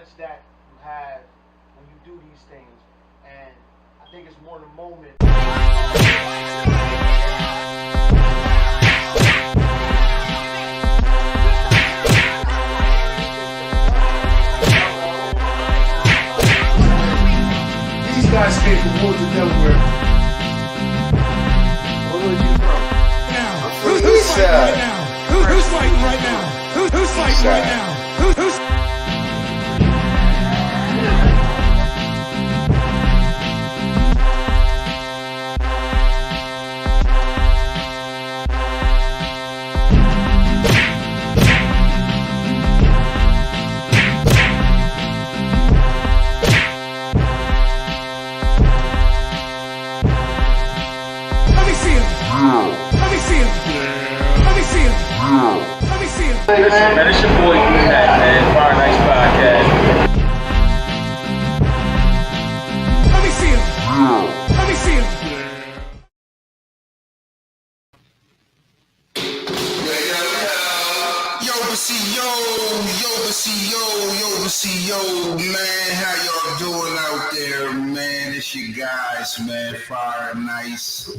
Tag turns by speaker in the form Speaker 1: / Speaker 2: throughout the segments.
Speaker 1: knowledge that you have when you do these things, and I think it's more the moment. These guys came from Woodland, Delaware. Where are you from?
Speaker 2: Who's fighting right now? Who's fighting right now? Who's fighting right now? Who's
Speaker 3: Man, it's your boy D-Mac, man. Fire Nice Podcast.
Speaker 2: Let me see him. Let me see him.
Speaker 4: Yo, man, how y'all doing out there, man? It's your guys, man, Fire Nice.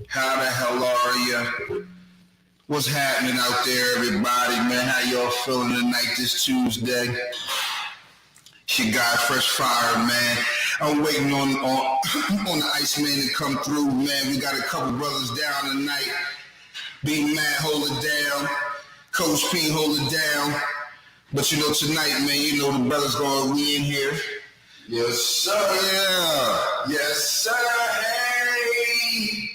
Speaker 4: How the hell are ya? What's happening out there, everybody, man? How y'all feeling tonight, this Tuesday? It's your guy, Fresh Fire, man. I'm waiting on the Iceman to come through, man. We got a couple brothers down tonight. B Matt, hold it down. Coach P, hold it down. But you know, tonight, man, you know the brothers gonna be in here. Yes, sir. Yeah. Yes, sir. Hey.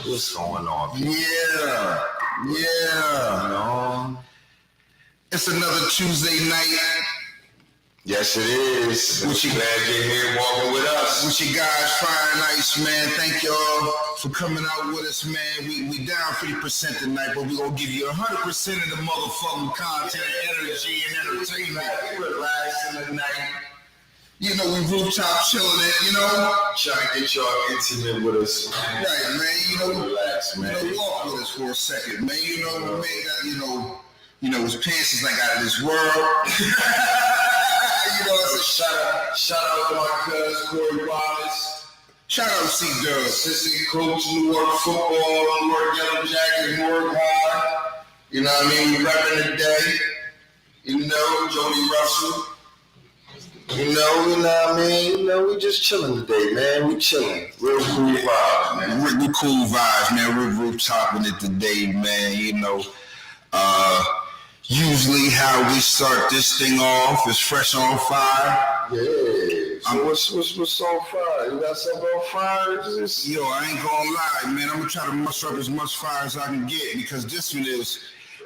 Speaker 4: What's going on? Yeah. You know, it's another Tuesday night.
Speaker 5: Yes, it is. Glad you're here walking with us.
Speaker 4: With you guys, Fire Nice, man. Thank y'all for coming out with us, man. We down 50% tonight, but we gonna give you 100% of the motherfucking content, energy, and entertainment.
Speaker 5: Relaxing tonight.
Speaker 4: You know, we rooftop chilling it, you know?
Speaker 5: Trying to get y'all intimate with us.
Speaker 4: Right, man. You know,
Speaker 5: relax, man.
Speaker 4: You know, walk with us for a second, man. You know, man, got, you know, his pants is like out of this world. You know, it's a
Speaker 5: shout out to my cousin Corey Wallace.
Speaker 4: Shout out to C-Dub.
Speaker 5: Assistant coach, New York football, New York Yellow Jackets, New York High. You know what I mean? We repping the day. You know, Jody Russell. You know what I mean? You know, we just chilling today, man. We chilling. Real cool vibes, man.
Speaker 4: Real cool vibes, man. We're rooftoping it today, man. You know, usually how we start this thing off is fresh on fire.
Speaker 5: Yeah. So what's on fire? You got something on fire?
Speaker 4: Yo, I ain't gonna lie, man. I'm gonna try to muster up as much fire as I can get because this one is,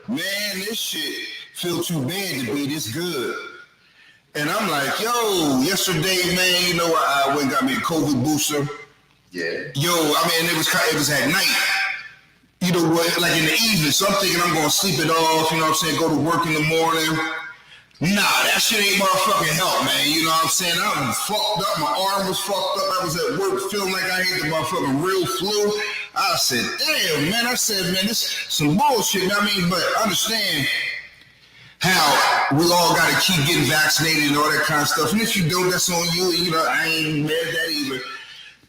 Speaker 4: man, this shit feel too bad to be this good. And I'm like, yo, yesterday, man, you know, I went and got me a COVID booster.
Speaker 5: Yeah.
Speaker 4: Yo, I mean, it was at night. You know what, like in the evening. So I'm thinking I'm gonna sleep it off, you know what I'm saying, go to work in the morning. Nah, that shit ain't motherfucking help, man. You know what I'm saying? I was fucked up, my arm was fucked up. I was at work feeling like I had the motherfucking real flu. I said, damn, man. I said, man, this some bullshit. I mean, but understand how we all got to keep getting vaccinated and all that kind of stuff. And if you don't, that's on you. You know, I ain't mad at that either.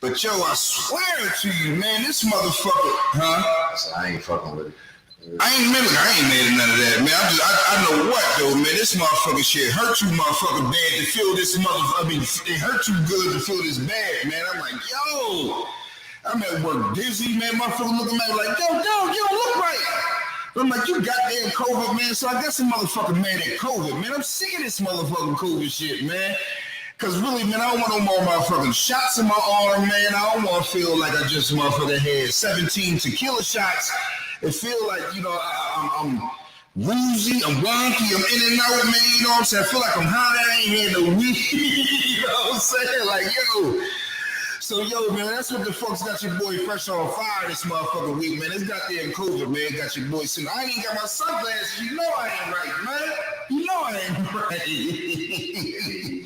Speaker 4: But yo, I swear to you, man, this motherfucker, huh?
Speaker 5: I ain't fucking with it.
Speaker 4: I ain't mad at none of that, man. I know what though, man. This motherfucking shit hurt you, motherfucker, bad to feel this motherfucker. I mean, it hurt you good to feel this bad, man. I'm like, yo, I'm at work dizzy, man. Motherfucker looking at me like, yo, you don't look right. I'm like, you goddamn COVID, man. So I got some motherfucker mad at COVID, man. I'm sick of this motherfucking COVID shit, man. Cause really, man, I don't want no more motherfucking shots in my arm, man. I don't want to feel like I just motherfucking had 17 tequila shots. It feel like, you know, I'm woozy, I'm wonky, I'm in and out, man. You know what I'm saying? I feel like I'm high. I ain't had no weed. You know what I'm saying? Like, yo. So, yo, man, that's what the fuck's got your boy fresh on fire this motherfucking week, man. It's got there in COVID, man. It got your boy sitting. I ain't got my sunglasses. You know I ain't right, man. You know I ain't right.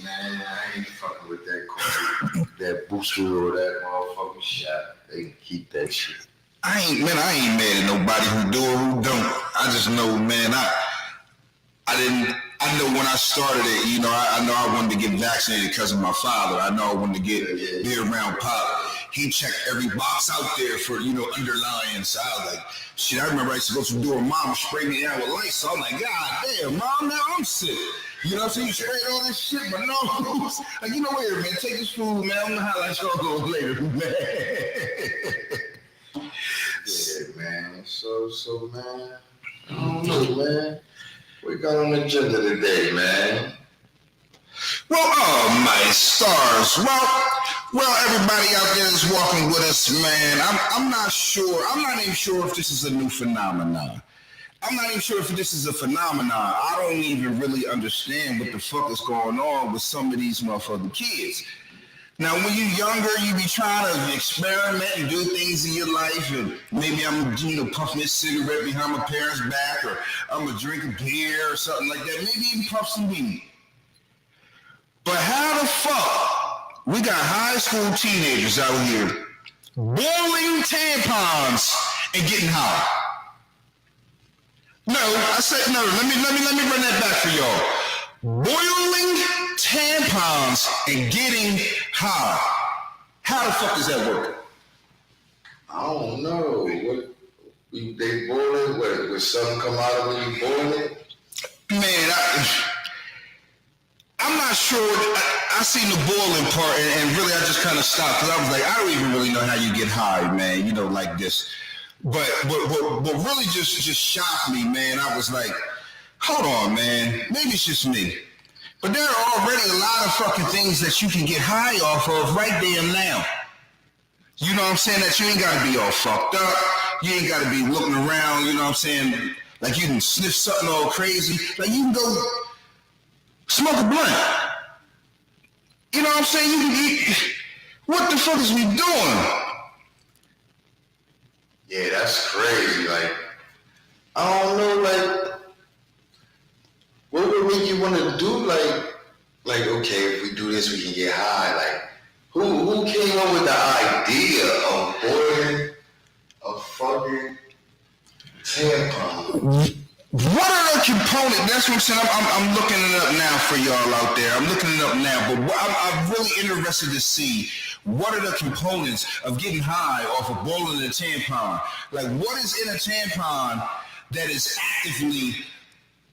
Speaker 5: Man, I ain't fucking with that COVID, that booster or that motherfucking shot. They can keep that shit.
Speaker 4: I ain't mad at nobody who do or who don't. I just know, man, I didn't
Speaker 5: I know when I started it, you know, I know I wanted to get vaccinated because of my father. I know I wanted to be around Pop. He checked every box out there for, you know, underlying. So I was like, shit, I remember I used to go to the door, Mom sprayed me down with lights. So I'm like, God damn, Mom, now I'm sick. You know what I'm saying? You sprayed all this shit, but no. Like, you know, wait a minute, take this food, man. I'm gonna highlight y'all later, man.
Speaker 6: Yeah, man. So, man, I don't know, man. We got on the agenda today, man.
Speaker 5: Well, oh my stars. Well, everybody out there is walking with us, man. I'm not sure. I'm not even sure if this is a new phenomenon. I'm not even sure if this is a phenomenon. I don't even really understand what the fuck is going on with some of these motherfucking kids. Now, when you're younger, you be trying to experiment and do things in your life, and maybe I'm, you know, puffing a cigarette behind my parents' back, or I'm gonna drink a beer or something like that. Maybe even puff some weed. But how the fuck we got high school teenagers out here boiling tampons and getting high? No, I said no. Let me run that back for y'all. Boiling tampons and getting high. How the fuck does that work?
Speaker 6: I don't know. What they boil it? What? Would something come out of when you boil it?
Speaker 5: Man, I'm not sure. I seen the boiling part, and really I just kind of stopped because I was like, I don't even really know how you get high, man. You know, like this. But really just shocked me, man. I was like, hold on, man. Maybe it's just me. But there are already a lot of fucking things that you can get high off of right there and now. You know what I'm saying? That you ain't got to be all fucked up. You ain't got to be looking around, you know what I'm saying? Like you can sniff something all crazy. Like you can go smoke a blunt. You know what I'm saying? You can eat. What the fuck is we doing?
Speaker 6: Yeah, that's crazy. Like, I don't know, like, what would make you want to do? Like, okay, if we do this, we can get high. Like, who came up with the idea of boiling a fucking tampon?
Speaker 5: What are the components? That's what I'm saying. I'm looking it up now for y'all out there. I'm looking it up now, but I'm really interested to see what are the components of getting high off of boiling a tampon. Like, what is in a tampon that is actively,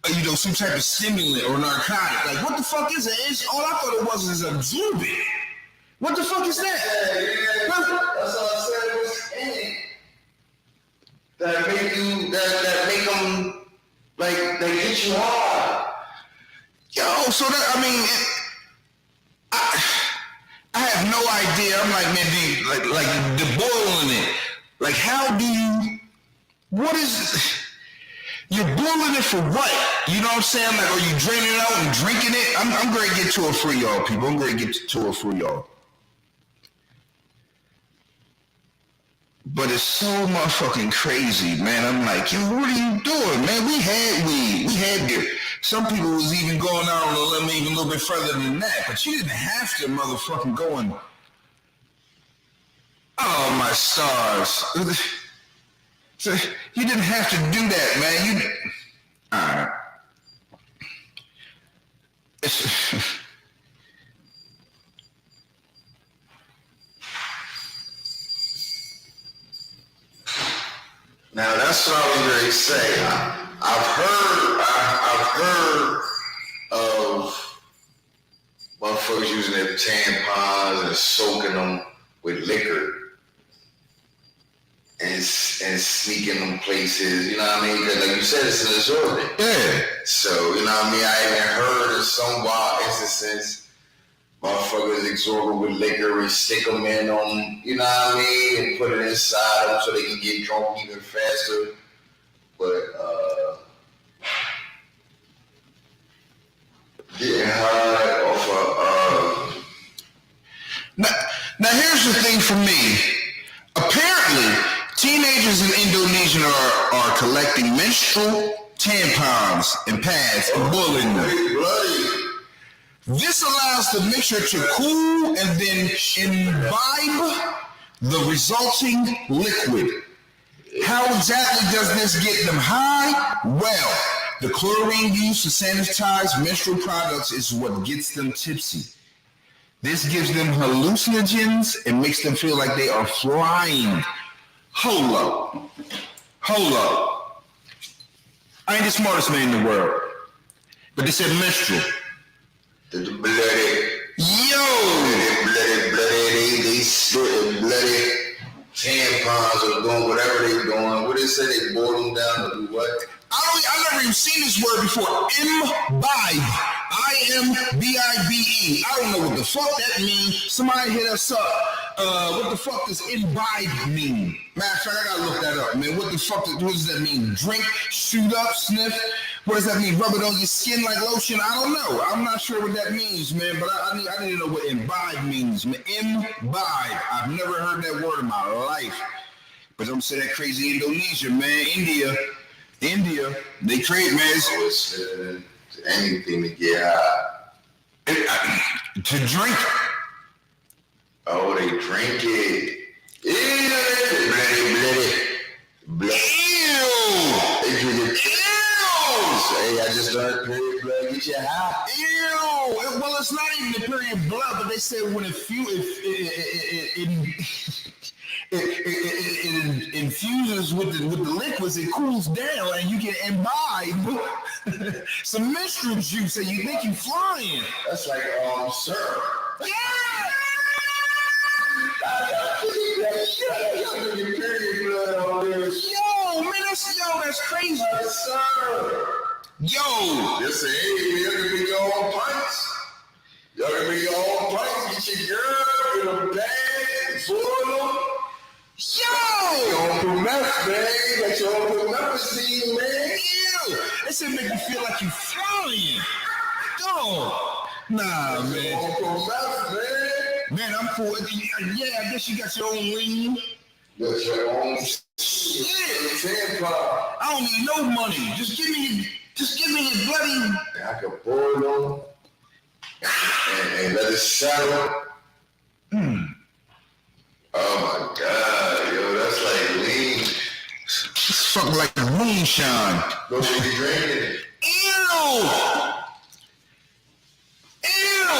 Speaker 5: you know, some type of stimulant or narcotic? Like, what the fuck is it? All I thought it was absorbent. What the fuck is that?
Speaker 6: Yeah, that's all I said was in it. That make them. Like, they get you hard.
Speaker 5: Yo, so that, I mean, I have no idea. I'm like, man, like the boiling it. Like, how do you, what is, you're boiling it for what? You know what I'm saying? Like, are you draining it out and drinking it? I'm going to get to it for y'all, people. I'm going to get to it for y'all. But it's so motherfucking crazy, man. I'm like, yo, what are you doing, man? We had weed. We had beer. Some people was even going out on a limb even a little bit further than that. But you didn't have to motherfucking go and... Oh, my stars. So you didn't have to do that, man. You... All right.
Speaker 6: Now that's what I was going to say. I've heard of motherfuckers using their tampons and soaking them with liquor and sneaking them places. You know what I mean? Because like you said, it's an absorbent.
Speaker 5: Yeah.
Speaker 6: So you know what I mean. I even heard of some wild instances. Motherfuckers absorb it with liquor and stick them in on, you know what I mean, and put it inside them so they can get drunk even faster. But getting high off of
Speaker 5: Now here's the thing for me. Apparently, teenagers in Indonesia are collecting menstrual tampons and pads and boiling them. This allows the mixture to cool and then imbibe the resulting liquid. How exactly does this get them high? Well,
Speaker 4: the chlorine used to sanitize menstrual products is what gets them tipsy. This gives them hallucinogens and makes them feel like they are flying. Hold up. I ain't the smartest man in the world. But they said menstrual.
Speaker 6: The bloody.
Speaker 4: Yo!
Speaker 6: Bloody. They spit bloody tampons or doing whatever they doing. What they say, they boil them down or do what?
Speaker 4: I never even seen this word before. Imbibe. IMBIBE. I don't know what the fuck that means. Somebody hit us up. What the fuck does imbibe mean? Matter of fact, I gotta look that up, man. What does that mean? Drink, shoot up, sniff? What does that mean? Rub it on your skin like lotion? I don't know. I'm not sure what that means, man. But I need to know what imbibe means. Imbibe. I've never heard that word in my life. But I'm saying that crazy Indonesia, man. India, they create, man.
Speaker 6: It's anything to get high.
Speaker 4: To drink.
Speaker 6: Oh, they drink it. Ew. Bloody.
Speaker 4: Ew.
Speaker 6: They drink it.
Speaker 4: Ew.
Speaker 6: Hey, I just learned period blood get you high.
Speaker 4: Ew. Well, it's not even the period blood, but they said when it infuses with the liquids, it cools down and you can imbibe some menstrual juice and you think you're flying.
Speaker 6: That's like syrup.
Speaker 4: Yeah! Yo, man, that's crazy. Yo!
Speaker 6: Just say, hey, y'all can be your own pints. Y'all can be your own pints. Get your girl in a bag, boil them.
Speaker 4: Yo!
Speaker 6: Your own promethazine, man. Got your own promethazine, man.
Speaker 4: Ew! They said make you feel like you flying. Yo! Nah, man.
Speaker 6: Your own promethazine.
Speaker 4: Man, I'm cool. Yeah, I guess you got your own lean.
Speaker 6: Got your own
Speaker 4: Shit.
Speaker 6: tampon.
Speaker 4: I don't need no money. Just give me your bloody.
Speaker 6: I can boil them and let it settle. Oh my God, yo, that's like lean.
Speaker 4: It's fucking like moonshine.
Speaker 6: Go should be drinking it.
Speaker 4: Ew!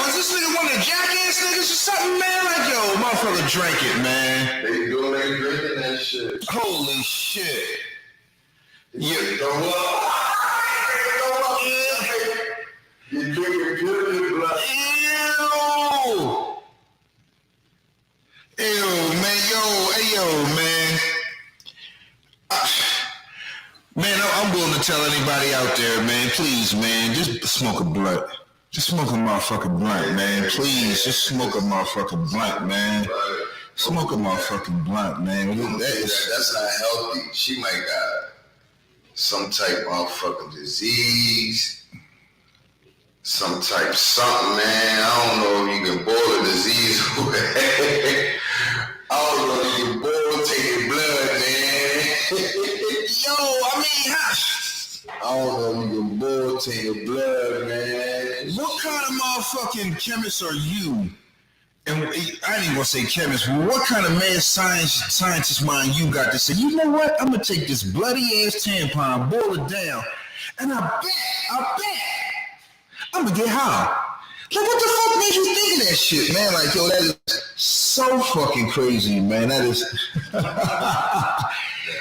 Speaker 4: Is this nigga one of the jackass niggas or something, man? Like, yo, motherfucker, drink it, man.
Speaker 6: They drinking that shit.
Speaker 4: Holy shit.
Speaker 6: You You drinking good blood.
Speaker 4: Ew! Ew, man, man. Man, I'm willing to tell anybody out there, man, please, man, just smoke a blunt. Just smoke a motherfucking blunt, man. Please, just smoke a motherfucking blunt, man. Smoke a motherfucking blunt, man.
Speaker 6: That's not healthy. She might got some type of fucking disease. Some type something, man. I don't know if you can boil a disease away. I don't know if you can boil taking blood, man.
Speaker 4: Yo, I mean,
Speaker 6: I don't know if you can boil taking blood, man.
Speaker 4: what kind of motherfucking chemist are you? And I didn't even want to say chemist, but what kind of mad scientist mind you got to say, you know what? I'm going to take this bloody ass tampon, boil it down, and I bet, I'm going to get high. Like, what the fuck made you think of that shit, man? Like, yo, that is so fucking crazy, man. That is...
Speaker 6: Yeah,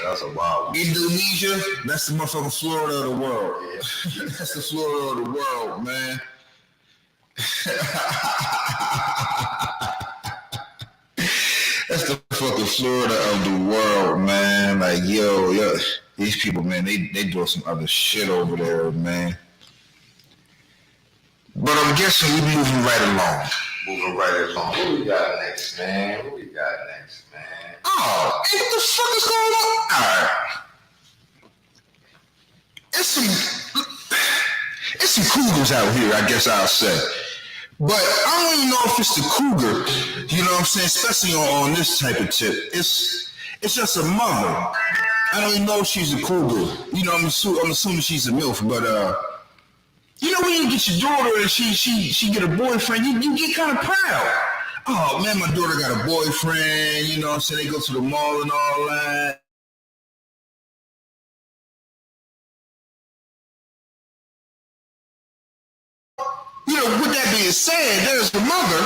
Speaker 6: that's a wild one.
Speaker 4: Indonesia, that's the motherfucking Florida of the world. Yeah. That's the Florida of the world, man. That's the fucking Florida of the world, man. Like, yo, these people, man, they doing some other shit over there, man. But I'm guessing we're moving right along.
Speaker 6: What we got next, man?
Speaker 4: Oh, hey, what the fuck is going on? All right. It's some cougars out here, I guess I'll say. But I don't even know if it's the cougar, you know what I'm saying, especially on this type of tip. It's just a mother. I don't even know if she's a cougar. You know, I'm assuming she's a MILF, but you know when you get your daughter and she get a boyfriend, you get kind of proud. Oh man, my daughter got a boyfriend, you know what I'm saying? They go to the mall and all that.
Speaker 5: is sad. There's a mother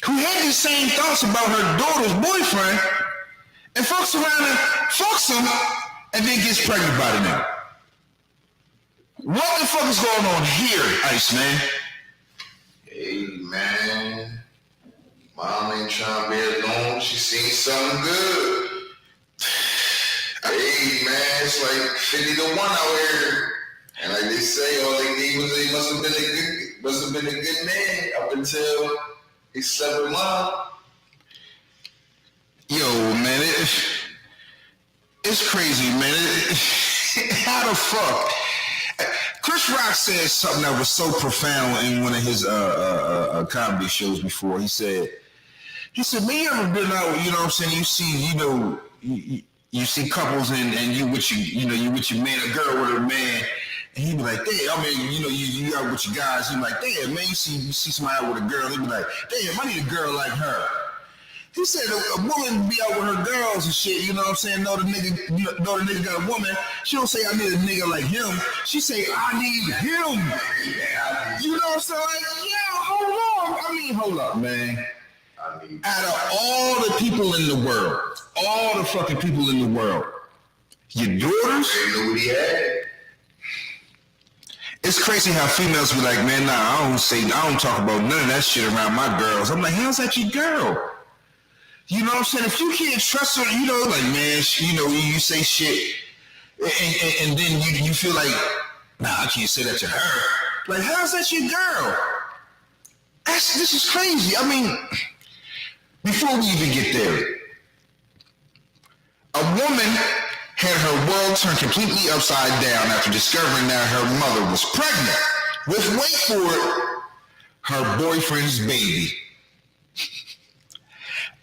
Speaker 5: who had the same thoughts about her daughter's boyfriend and fucks around and fucks him and then gets pregnant by the nigga. What the fuck is going on here, Iceman?
Speaker 6: Hey, man. Mom ain't trying to be alone. She seen something good. Hey, man, it's like 50 to 1 out here. And like they say, all they need was he must have been a good man up until he slept with mom.
Speaker 5: Yo, man, it's crazy, man. How the fuck? Chris Rock said something that was so profound in one of his comedy shows before. He said, man, you ever been out, you know what I'm saying? You see, you see couples and you with your man, a girl with a man, and he be like, damn, I mean, you out with your guys, he be like, damn, man, you see somebody out with a girl, he be like, damn, I need a girl like her. He said a woman be out with her girls and shit, you know what I'm saying? Know the nigga got a woman. She don't say I need a nigga like him. She say I need him. You know what I'm saying? Like, yeah, hold up, man. Out of all the people in the world, all the fucking people in the world, your daughters,
Speaker 6: They knew what he had.
Speaker 5: it's crazy how females be like, man, nah, I don't talk about none of that shit around my girls. I'm like, how's that your girl? You know what I'm saying? If you can't trust her, like, man, you say shit, and then you feel like, nah, I can't say that to her. Like, how's that your girl? This is crazy. I mean, before we even get there, a woman had her world turned completely upside down after discovering that her mother was pregnant with, wait for it, her boyfriend's baby.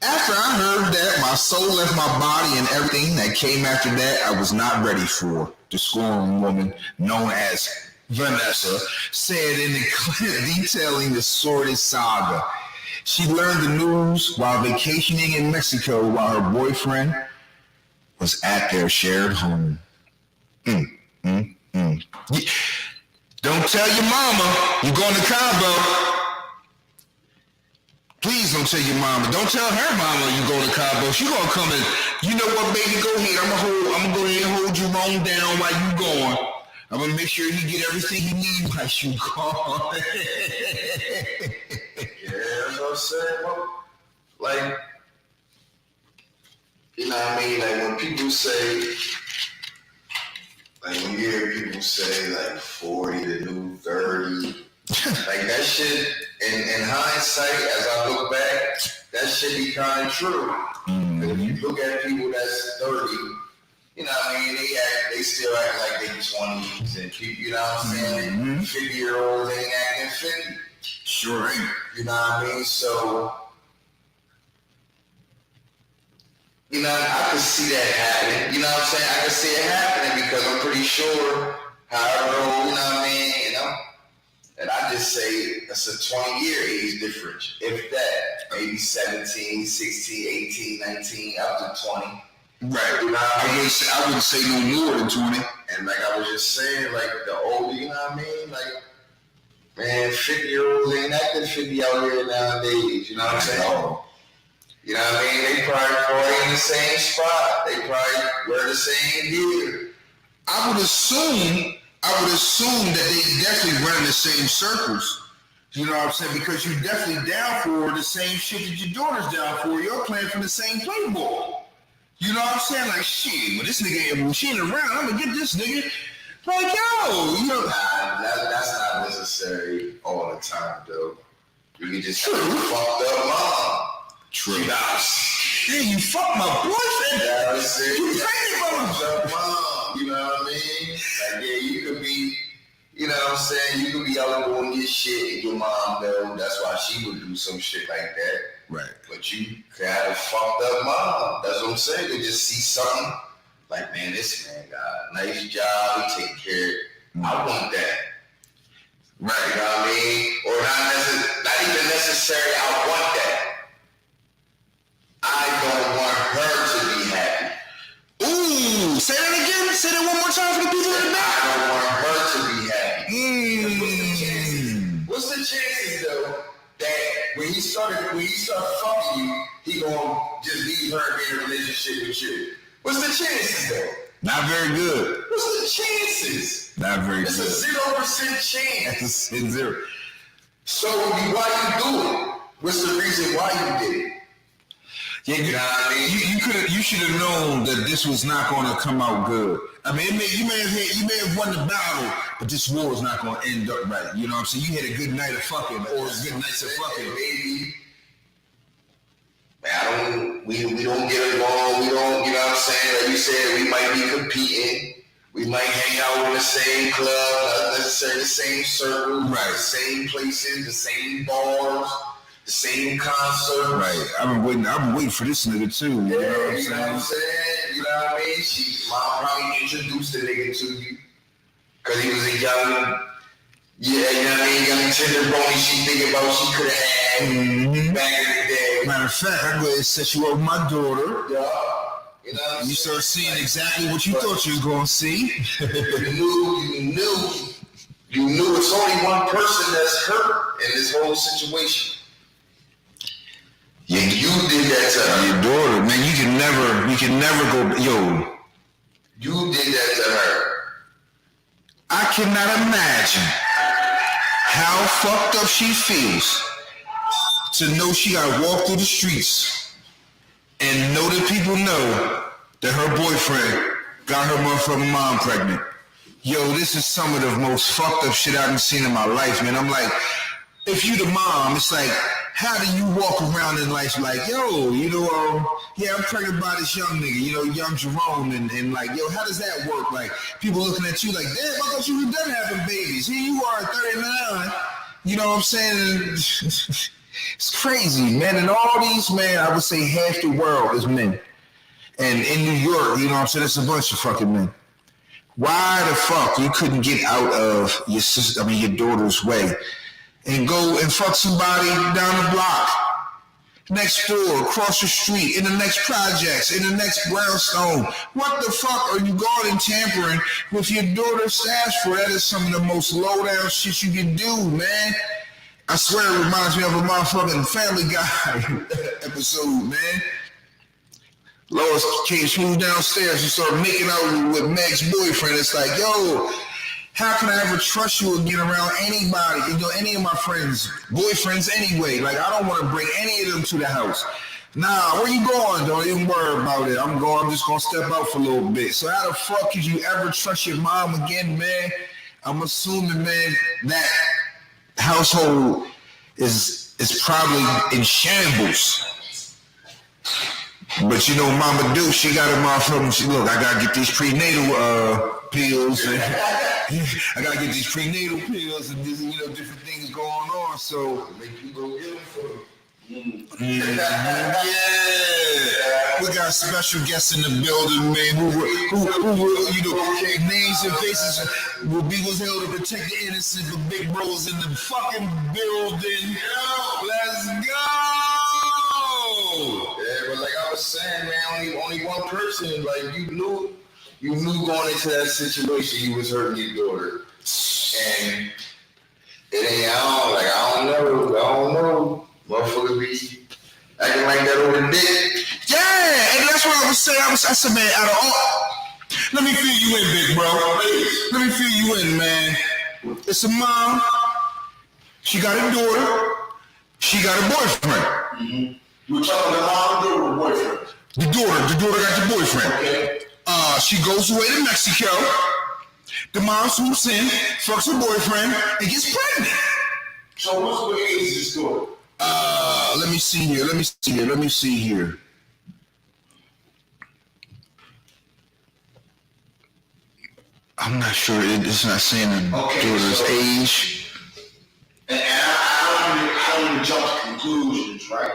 Speaker 5: After I heard that, my soul left my body, and everything that came after that I was not ready for, the scorned woman known as Vanessa said in the clip detailing the sordid saga. She learned the news while vacationing in Mexico while her boyfriend was at their shared home. Don't tell your mama you're going to Cabo. Please don't tell your mama. Don't tell her mama you're going to Cabo. She gonna come and, you know what, baby, go ahead. I'm gonna go ahead and hold your phone down while you going. I'm gonna make sure he get everything he needs while you gone.
Speaker 6: Yeah, that's what I'm saying. Well, like, you know what I mean? Like when people say, like when you hear people say like 40 the new 30, like that shit, in hindsight, as I look back, that shit be kind of true.
Speaker 5: Mm-hmm.
Speaker 6: If you look at people that's 30, you know what I mean, they still act like they 20s, and people, you know what I'm saying, 50-year-olds ain't acting 50.
Speaker 5: Sure ain't.
Speaker 6: You know what I mean? So, you know, I could see that happening. You know what I'm saying? I could see it happening because I'm pretty sure however old, you know what I mean, and I just say it's a 20-year age difference, if that. Maybe 17, 16, 18, 19, up to 20.
Speaker 5: Right.
Speaker 6: You know what I mean?
Speaker 5: I wouldn't say no more than 20.
Speaker 6: And like I was just saying, like the older, you know what I mean? Like, man, 50-year-olds ain't acting 50 out here nowadays, you know what I'm saying? You know what I mean? They probably in the same spot. They probably wear the same gear.
Speaker 5: I would assume that they definitely run the same circles. You know what I'm saying? Because you're definitely down for the same shit that your daughter's down for. You're playing from the same playbook. You know what I'm saying? Like, shit, when this nigga, when she ain't around, I'm gonna get this nigga. Like, yo, you know.
Speaker 6: Nah, that's not necessary all the time, though. You can just have a fucked up mom.
Speaker 5: True. Hey, you fucked my boyfriend.
Speaker 6: Yeah, I said,
Speaker 5: You pregnant,
Speaker 6: fucked up mom. You know what I mean? Like, yeah, you could be, you know what I'm saying? You could be out doing your shit and your mom know that's why she would do some shit like that.
Speaker 5: Right.
Speaker 6: But you could have a fucked up mom. That's what I'm saying. They just see something like, man, this man got a nice job. He take care of it. I want that.
Speaker 5: Right.
Speaker 6: You know what I mean? Or not even necessary. I want that. I don't want her to be happy.
Speaker 5: Ooh, say that again. Say that one more time for the people in the back.
Speaker 6: I don't want her to be happy.
Speaker 5: Mm.
Speaker 6: What's the chance
Speaker 5: he start fucking you, he gonna just leave her and be in a relationship with you. What's the chances though?
Speaker 4: Not very good.
Speaker 5: What's the chances?
Speaker 4: Not very
Speaker 5: It's
Speaker 4: good.
Speaker 5: a 0% chance.
Speaker 4: It's 0.
Speaker 5: So why you do it? What's the reason why you did it?
Speaker 4: Yeah,
Speaker 5: You know what I mean?
Speaker 4: you should have known that this was not going to come out good. I mean, you may have won the battle, but this war is not going to end up right. You know what I'm saying? You had a good night of fucking, or a good night of fucking.
Speaker 5: Maybe. We don't get along. We don't, you know what I'm saying? Like you said, we might be competing. We might hang out in the same club, not necessarily the same circle,
Speaker 4: Right.
Speaker 5: the same places, the same bars, the same concerts.
Speaker 4: Right. I've been waiting for this nigga too. You know what I'm
Speaker 5: You know what I'm
Speaker 4: saying?
Speaker 5: saying? You know what I mean? Mom probably introduced the nigga to you. Cause he was a young, you know what I mean, young tenderoni she thinking about she could have had back in the day.
Speaker 4: Matter of fact, I go ahead and set you up with my daughter.
Speaker 5: Yeah. You know what I'm
Speaker 4: You
Speaker 5: saying?
Speaker 4: start seeing exactly what you thought you was gonna see.
Speaker 5: You knew it's only one person that's hurt in this whole situation. Yeah, you did that to her.
Speaker 4: Your daughter, man, you can never go. Yo,
Speaker 5: You did that to her.
Speaker 4: I cannot imagine how fucked up she feels to know she gotta walk through the streets and know that people know that her boyfriend got her motherfucking mom pregnant. Yo, this is some of the most fucked up shit I've seen in my life, man. I'm like, if you the mom, it's like, how do you walk around in life like, yo, yeah, I'm pregnant by this young nigga, young Jerome, and like, yo, how does that work? Like, people looking at you like, damn, I thought you were done having babies. Here you are at 39. You know what I'm saying? It's crazy, man. And all these, man, I would say half the world is men. And in New York, you know what I'm saying, it's a bunch of fucking men. Why the fuck you couldn't get out of your daughter's way and go and fuck somebody down the block, next door, across the street, in the next projects, in the next brownstone? What the fuck are you going and tampering with your daughter's stash for? That is some of the most low down shit you can do, man. I swear it reminds me of a motherfucking Family Guy episode, man. Lois came smooth downstairs and started making out with Meg's boyfriend. It's like, yo, how can I ever trust you again around anybody? Any of my friends, boyfriends anyway. Like, I don't want to bring any of them to the house. Nah, where you going? Don't even worry about it. I'm just going to step out for a little bit. So how the fuck could you ever trust your mom again, man? I'm assuming, man, that household is probably in shambles. But Mama Duke, she got a motherfucking, look, I gotta get these prenatal pills. And I gotta get these prenatal pills and this, different things going on. So
Speaker 5: Make you go get them for
Speaker 4: yeah, we got special guests in the building, man. Who names and faces will be held to protect the innocent, but Big Bro's in the fucking building. Let's go.
Speaker 5: Yeah, but like I was saying, man, only one person. Like you knew going into that situation, you was hurting your daughter, and it ain't I don't know. Motherfuckers be acting like that over the dick.
Speaker 4: Yeah, and that's what I was saying. I said, man, out of all, let me fill you in, big bro. Let me fill you in, man. It's a mom. She got a daughter. She got a boyfriend.
Speaker 5: Mm-hmm. You were talking about the mom or the boyfriend?
Speaker 4: The daughter got the boyfriend.
Speaker 5: Okay.
Speaker 4: She goes away to Mexico. The mom swoops in, fucks her boyfriend, and gets pregnant.
Speaker 5: So what's the age of this daughter?
Speaker 4: Let me see here. I'm not sure. It's not saying the daughter's age.
Speaker 5: And I don't even jump to conclusions, right?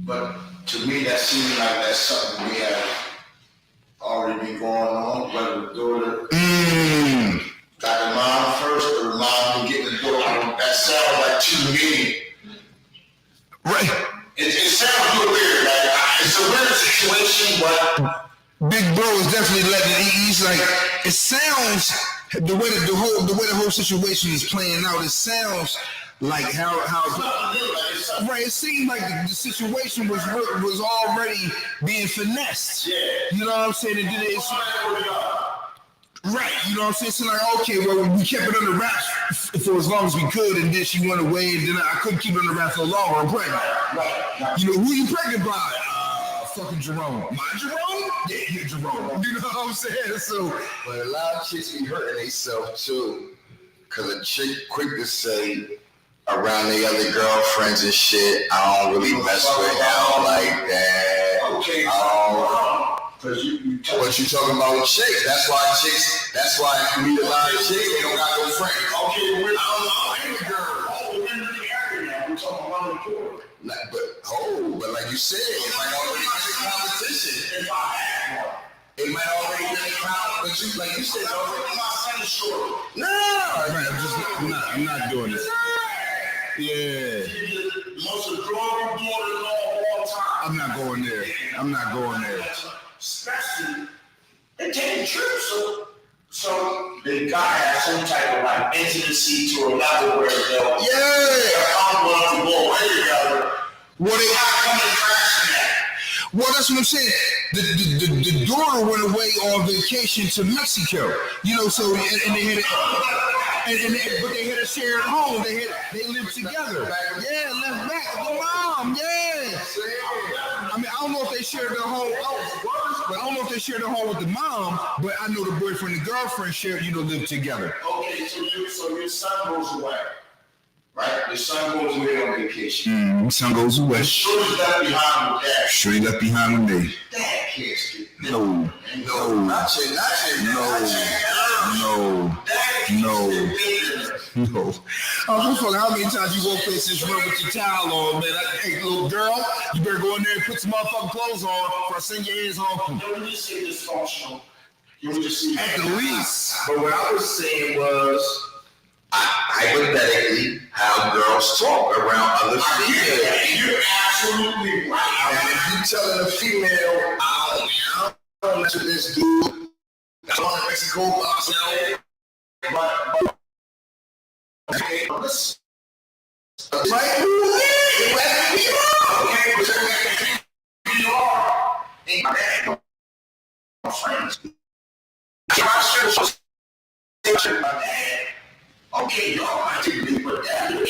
Speaker 5: But to me, that seems like that's something we have already been going on, whether the daughter got the mom first or the mom been getting the daughter. That sounds like too many.
Speaker 4: Right.
Speaker 5: It sounds a little weird. Like, it's a weird situation, but
Speaker 4: Big Bro is definitely letting it. He's like, it sounds the way the whole situation is playing out. It sounds like how right? It seemed like the situation was already being finessed.
Speaker 5: Yeah.
Speaker 4: You know what I'm saying? And then it's right. You know what I'm saying? So like, okay, well, we kept it under wraps for as long as we could, and then she went away, and then I couldn't keep it under wraps no longer. I'm pregnant.
Speaker 5: Right.
Speaker 4: You know who you pregnant by? Fucking Jerome. My Jerome? Yeah, you're Jerome. You know what I'm saying? So,
Speaker 6: but a lot of chicks be hurting themselves too. Cause a chick quick to say around the other girlfriends and shit, I don't really mess with him like that.
Speaker 5: Okay. Cause you
Speaker 6: What you talking about with chicks? That's why if you meet a lot of chicks, they don't got no friends.
Speaker 5: Okay, I don't know any girl. We're in the area now. We're talking about the door.
Speaker 6: But like you said, it might already be a competition.
Speaker 5: If I had one.
Speaker 6: It might already be a competition. But you, like you said, already.
Speaker 5: My son is short.
Speaker 6: No,
Speaker 4: right, I'm not doing this. Yeah.
Speaker 5: Most adorable daughter of all time.
Speaker 4: I'm not going there. I'm not going there.
Speaker 5: Especially, they take the trip, so the guy has some type of like intimacy to a level where they'll I'm going to go away together.
Speaker 4: Well,
Speaker 5: They gotta come and crash in that.
Speaker 4: well, that's what I'm saying. The daughter went away on vacation to Mexico. You know, so and they had but they had a shared home. They lived together. Yeah, lived back with the mom. Yeah. I mean, I don't know if they shared their home. But I don't know if they shared their home with the mom. But I know the boyfriend and girlfriend lived together.
Speaker 5: Okay, so your son goes away, right? Your son goes away on vacation.
Speaker 4: Son goes away.
Speaker 5: Shorty's left behind with dad.
Speaker 4: Shorty left behind with me.
Speaker 5: Dad can't speak.
Speaker 4: No.
Speaker 5: Not yet.
Speaker 4: No. How many times you woke up this room with your towel on, man? Hey, little girl, you better go in there and put some motherfucking clothes on before I send your ass home.
Speaker 5: You would just say dysfunctional. You would just see
Speaker 4: At the least.
Speaker 6: But what I was saying was, hypothetically, how girls talk around other females.
Speaker 5: You're absolutely right.
Speaker 6: And if you telling a female, I don't mess with this dude, I'm on the Mexico box now. But okay, listen. Right? You are. Ain't my dad. My friends. Okay, y'all might take me, but dad, you can't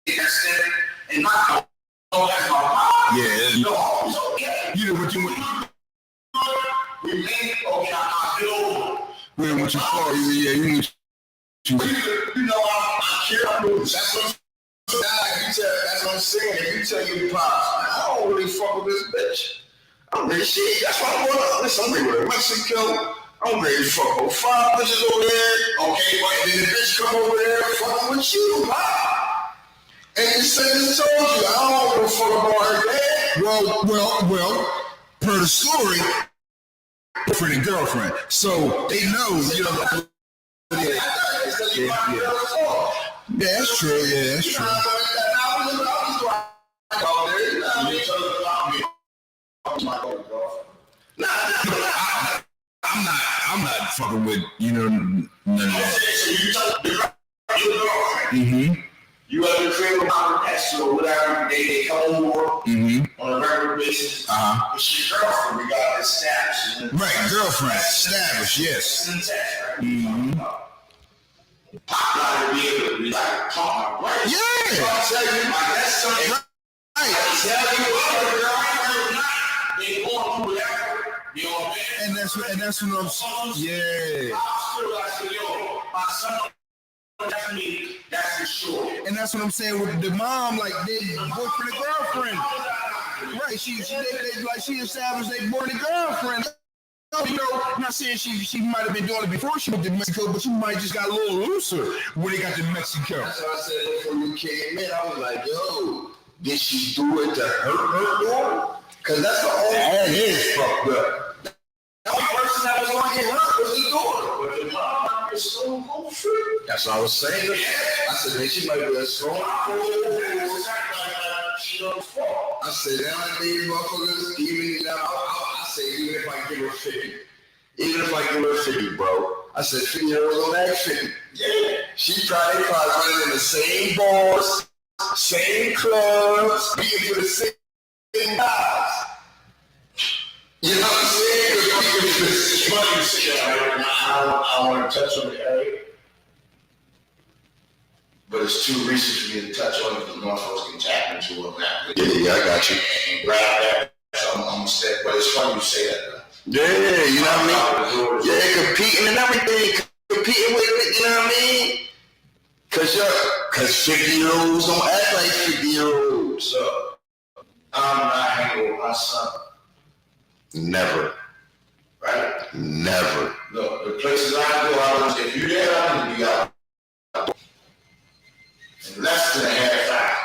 Speaker 6: take that step and not know that's my mom.
Speaker 4: Yeah.
Speaker 5: No, it's okay.
Speaker 4: You know what you want.
Speaker 5: We made, okay, I build.
Speaker 4: What you call it? Yeah, you need.
Speaker 5: You know, I care about moves.
Speaker 6: That's what I'm saying. If you tell your pops, I don't really fuck with this bitch. I'm ready shit. That's why I'm going to listen. I'm ready to Mexico. I'm ready to fuck with 5 bitches over there. Okay, but then the bitch come over there and fuck with you, pop. And you said this told you, I don't give a fuck about her dad.
Speaker 4: Well, per the story, boyfriend and girlfriend. So they know, you know. Yeah, that's true. Yeah, that's true. I'm not fucking with, you know, none of that.
Speaker 5: So you tell your
Speaker 4: Mm-hmm.
Speaker 5: girlfriend. You have to create a podcast or whatever. They come over on a regular basis. It's your girlfriend. We got to establish.
Speaker 4: Right, girlfriend, established, yes.
Speaker 5: I gotta be able to be like, talk my right.
Speaker 4: Yeah.
Speaker 5: So I tell you, my best son,
Speaker 4: Right.
Speaker 5: I tell you what, they going through whatever, you know what I mean?
Speaker 4: And that's what I'm yeah.
Speaker 5: I said, yo, my son, that's me, that's for sure.
Speaker 4: And that's what I'm saying with the mom, like they boyfriend and girlfriend. Right, she established they boyfriend and girlfriend. You know, I'm not saying she might have been doing it before she went to Mexico, but she might just got a little looser when they got to Mexico.
Speaker 6: That's what I said before you came in. I was like, yo, did she do it to hurt her daughter? Because that's the only
Speaker 4: That is fucked up.
Speaker 6: The only person that was going to get hurt was the daughter. But the mom is so free. That's what I was saying. I said, man, she might be a strong I said, that might be motherfuckers, even I say, even if I give her 50. Even if I give her 50, bro, I said, 50-year-olds on that 50. Yeah. She probably running in the same bars, same clubs, beating for the same guys. You know what I'm saying?
Speaker 5: It's funny you say that. I want to touch on the area, but it's too recent for me to touch on it because motherfuckers can tap into it now.
Speaker 6: Yeah, I got you.
Speaker 5: And grab that. So I'm gonna step. But it's funny you say that. Though.
Speaker 6: Yeah, you know what I mean? Yeah, competing and everything. Competing with it, you know what I mean? Cause 50-year-olds don't act like 50-year-olds.
Speaker 5: So I'm not hanging with my son.
Speaker 6: Never.
Speaker 5: Right?
Speaker 6: Never.
Speaker 5: Look, the places I go, if you're there, I'm gonna be out. In less than a half hour.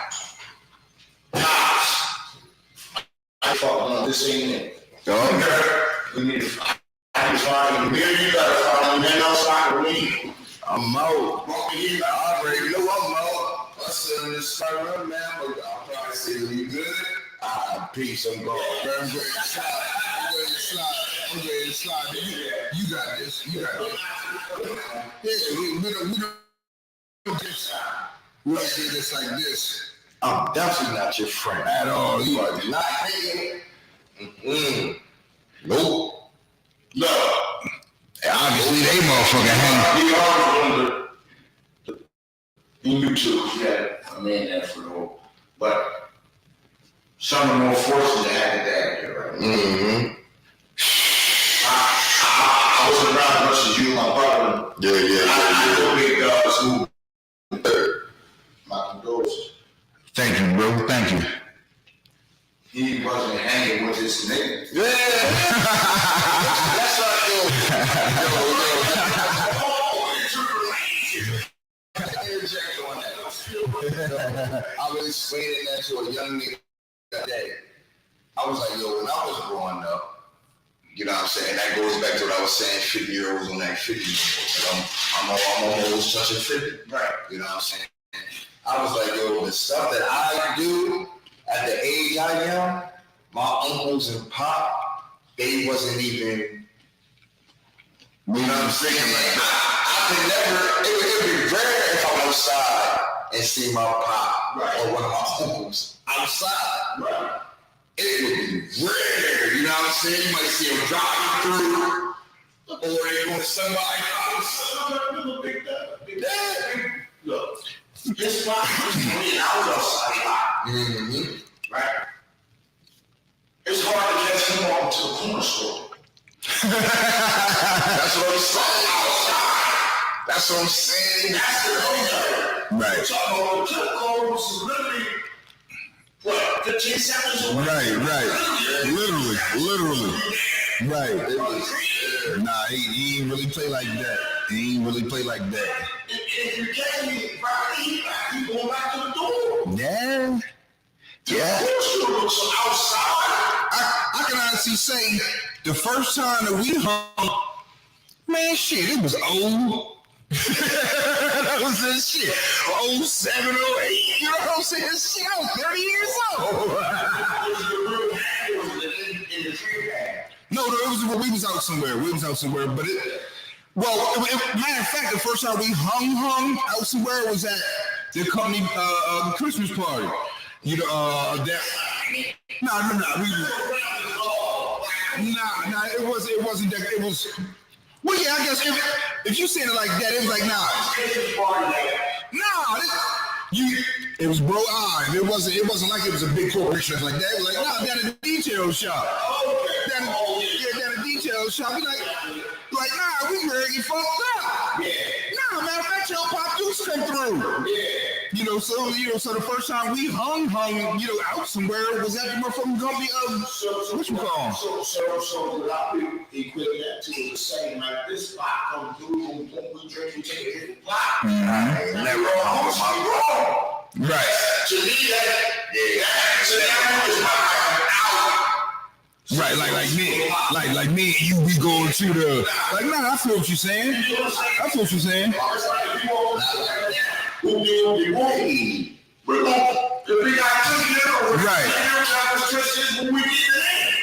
Speaker 5: I fuck, this ain't it. We need to find the mirror, you gotta find the man outside with me.
Speaker 6: I'm out. I already know I'm out. I sit in this car, man, but I'll probably say, you good? Peace, I'm going. I'm ready to slide. I'm ready to slide. You got this. You got this. Yeah, we don't do this. We don't do this like this. I'm definitely not your friend at all. You are not hating. Nope.
Speaker 5: No.
Speaker 6: Obviously, they motherfucking hang.
Speaker 5: We are on the YouTube, yeah, I mean that for the whole, but some are more fortunate to have it down here, right?
Speaker 6: Mm-hmm.
Speaker 5: I was around much as you, my brother. I big dogs who, my condolences.
Speaker 6: Thank you, bro. Thank you.
Speaker 5: He wasn't hanging with his nigga.
Speaker 6: Yeah. That's what I was explaining that to a young nigga that day. I was like, yo, when I was growing up, you know what I'm saying? That goes back to what I was saying, 50-year-olds on that 50-year-olds. I'm almost touching 50. Right. You know what I'm saying? I was like, yo, the stuff that I do at the age I am, my uncles and pop, they wasn't even, you know what I'm saying? Like, I could never, it would be rare if I'm outside and see my pop or one of my uncles outside. Right. It would be rare, you know what I'm saying? You might see them driving through, or they going to somebody's house.
Speaker 5: Big dad. Look, this spot was me and I was outside a lot.
Speaker 6: Mm-hmm.
Speaker 5: Right? It's hard to catch him off to the corner store.
Speaker 6: That's what I'm saying. That's what I'm saying.
Speaker 5: That's the thing.
Speaker 6: Right.
Speaker 5: We're talking about the clip code, which is literally, what, 15 seconds away?
Speaker 6: Literally. Right. Nah, he ain't really play like that.
Speaker 5: If you catch me, you going back to the door.
Speaker 6: Yeah. Yeah.
Speaker 5: Of course you look so outside.
Speaker 6: I can honestly say the first time that we hung, man, shit, it was old. That was this shit. 07, 08, you know what I'm saying? Shit, I was 30 years old. No, we was out somewhere. But matter of fact, the first time we hung out somewhere was at the company Christmas party. You know, that. It wasn't that. It was. Well, yeah, I guess if you said it like that, it was like, it was bro eyes. It wasn't like it was a big corporation like that. It was like, down at the detail shop. Down at the detail shop. We we ready to fucked up. Yeah. Matter of fact, your Pop Deuce come through. Yeah. So the first time we hung, out somewhere was at the motherfucking company of what you call them?
Speaker 5: So a lot of people equate that to the same, like this spot come through, boom, we drink, we take a different block.
Speaker 6: Never hung with my bro. Right.
Speaker 5: To me, to that is my
Speaker 6: right, like me and you, we going to the, I feel what you're saying.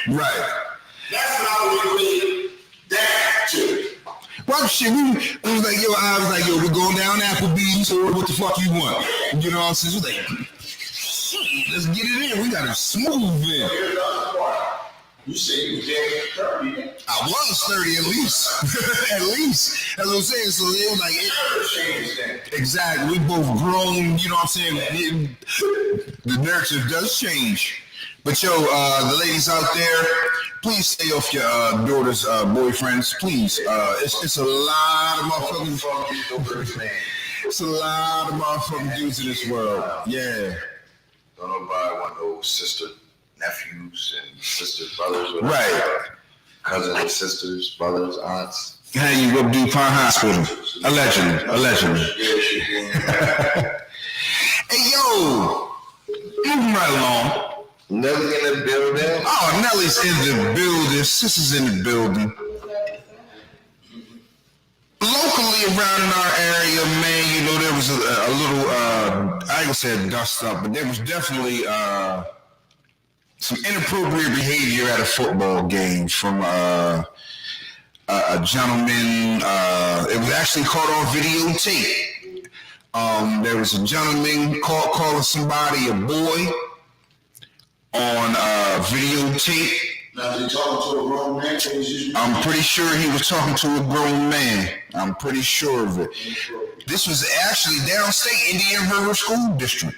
Speaker 6: Right.
Speaker 5: That's how we relate that to.
Speaker 6: Well, shit,
Speaker 4: shit. I was like, yo, we're going down Applebee's, or what the fuck you want? You know what I'm saying? She was like, shit, let's get it in. We got to smooth in.
Speaker 5: Here's the other part. You said you were 30.
Speaker 4: I was 30 at least. At least. That's what I'm saying. So it was like, exactly. We both grown, you know what I'm saying? The narrative does change. But yo, the ladies out there, please stay off your daughter's boyfriends. Please. It's a lot of motherfucking... It's a lot of motherfucking dudes in this world. Yeah.
Speaker 6: Don't nobody want those sister nephews and sister brothers.
Speaker 4: Right.
Speaker 6: Cousins, sisters, brothers, aunts.
Speaker 4: Hey, you go do Pine Hospital. Allegedly. Hey, yo. Moving right along.
Speaker 6: Nelly in the building.
Speaker 4: Oh, Nelly's in the building. Sister's in the building. Locally around in our area, man, you know, there was a little, I ain't gonna say dust up, but there was definitely some inappropriate behavior at a football game from a gentleman. It was actually caught on videotape. There was a gentleman calling somebody a boy on videotape.
Speaker 5: Now, is he talking to a grown man?
Speaker 4: I'm pretty sure he was talking to a grown man. I'm pretty sure of it. This was actually downstate Indian River School District.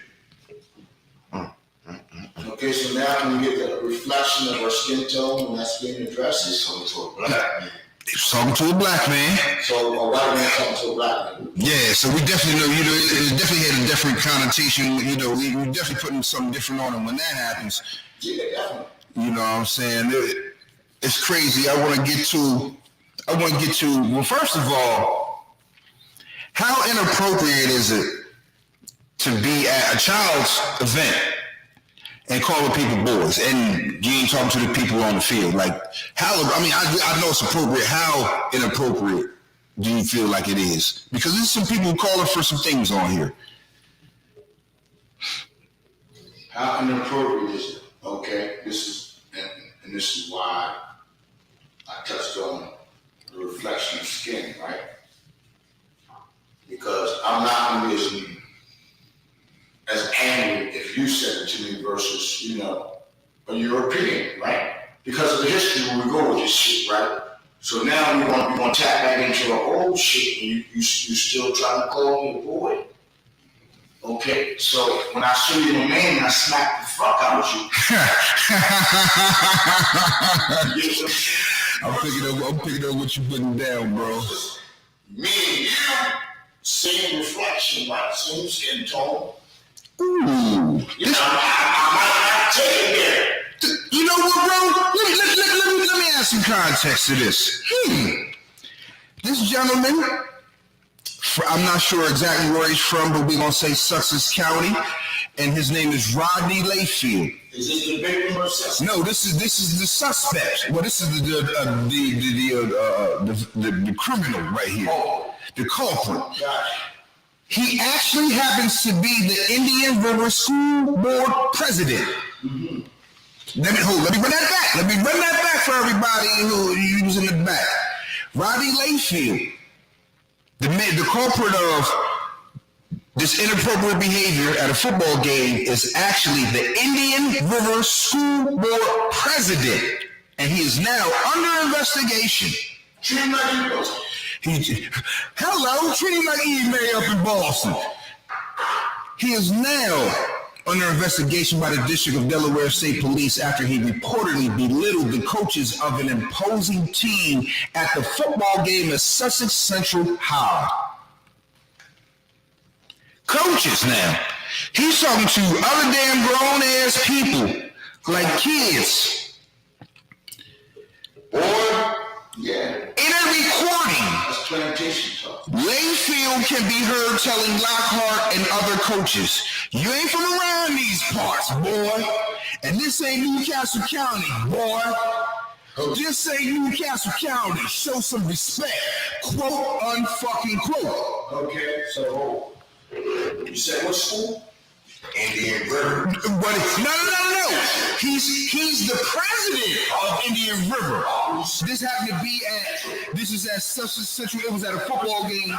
Speaker 5: Okay, so now can we get the reflection of our skin tone when that skin addresses talking to a black man?
Speaker 4: He was talking to a black man.
Speaker 5: So a white man talking to a black man.
Speaker 4: Yeah, so we definitely know, you know, it definitely had a different connotation. You know, we definitely putting something different on it when that happens.
Speaker 5: Yeah, definitely.
Speaker 4: You know what I'm saying? It's crazy. I want to get to, well, first of all, how inappropriate is it to be at a child's event and calling people boys and you ain't talking to the people on the field? Like, how, I mean, I know it's appropriate. How inappropriate do you feel like it is? Because there's some people calling for some things on here.
Speaker 5: How inappropriate is it? Okay, this is why I touched on the reflection of skin, right? Because I'm not going to be as angry if you said it to me versus, you know, a European, right? Because of the history where we go with this shit, right? So now you want to tap back into our old shit and you still trying to call me a boy. Okay, so when I show you the man, I smack the fuck out of you.
Speaker 4: I'm picking up what you putting down, bro.
Speaker 5: Me and you, same reflection, right? Same skin tone.
Speaker 4: Ooh.
Speaker 5: You know, I might not take it there.
Speaker 4: You know what, bro? Let me add some context to this. This gentleman, I'm not sure exactly where he's from, but we're going to say Sussex County, and his name is Rodney Layfield.
Speaker 5: Is this the victim or suspect?
Speaker 4: No, this is the suspect. Well, this is the criminal right here, the culprit. He actually happens to be the Indian River School Board president. Mm-hmm. Let me run that back. Let me run that back for everybody who was in the back. Rodney Layfield, the culprit of this inappropriate behavior at a football game, is actually the Indian River School Board president, and he is now under investigation.
Speaker 5: Treat him like he was.
Speaker 4: Hello, treat him like Eve May up in Boston. He is now under investigation by the District of Delaware State Police after he reportedly belittled the coaches of an imposing team at the football game at Sussex Central High. Coaches now. He's talking to other damn grown-ass people, like kids.
Speaker 5: Or, yeah.
Speaker 4: In a recording,
Speaker 5: That's plantation talk.
Speaker 4: Layfield can be heard telling Lockhart and other coaches, "You ain't from around these parts, boy. And this ain't Newcastle County, boy. This ain't Newcastle County. Show some respect." Quote, unfucking quote.
Speaker 5: Okay, so, you said what school? Indian River.
Speaker 4: But no. He's the president of Indian River. This happened to be this is at such it was at a football game.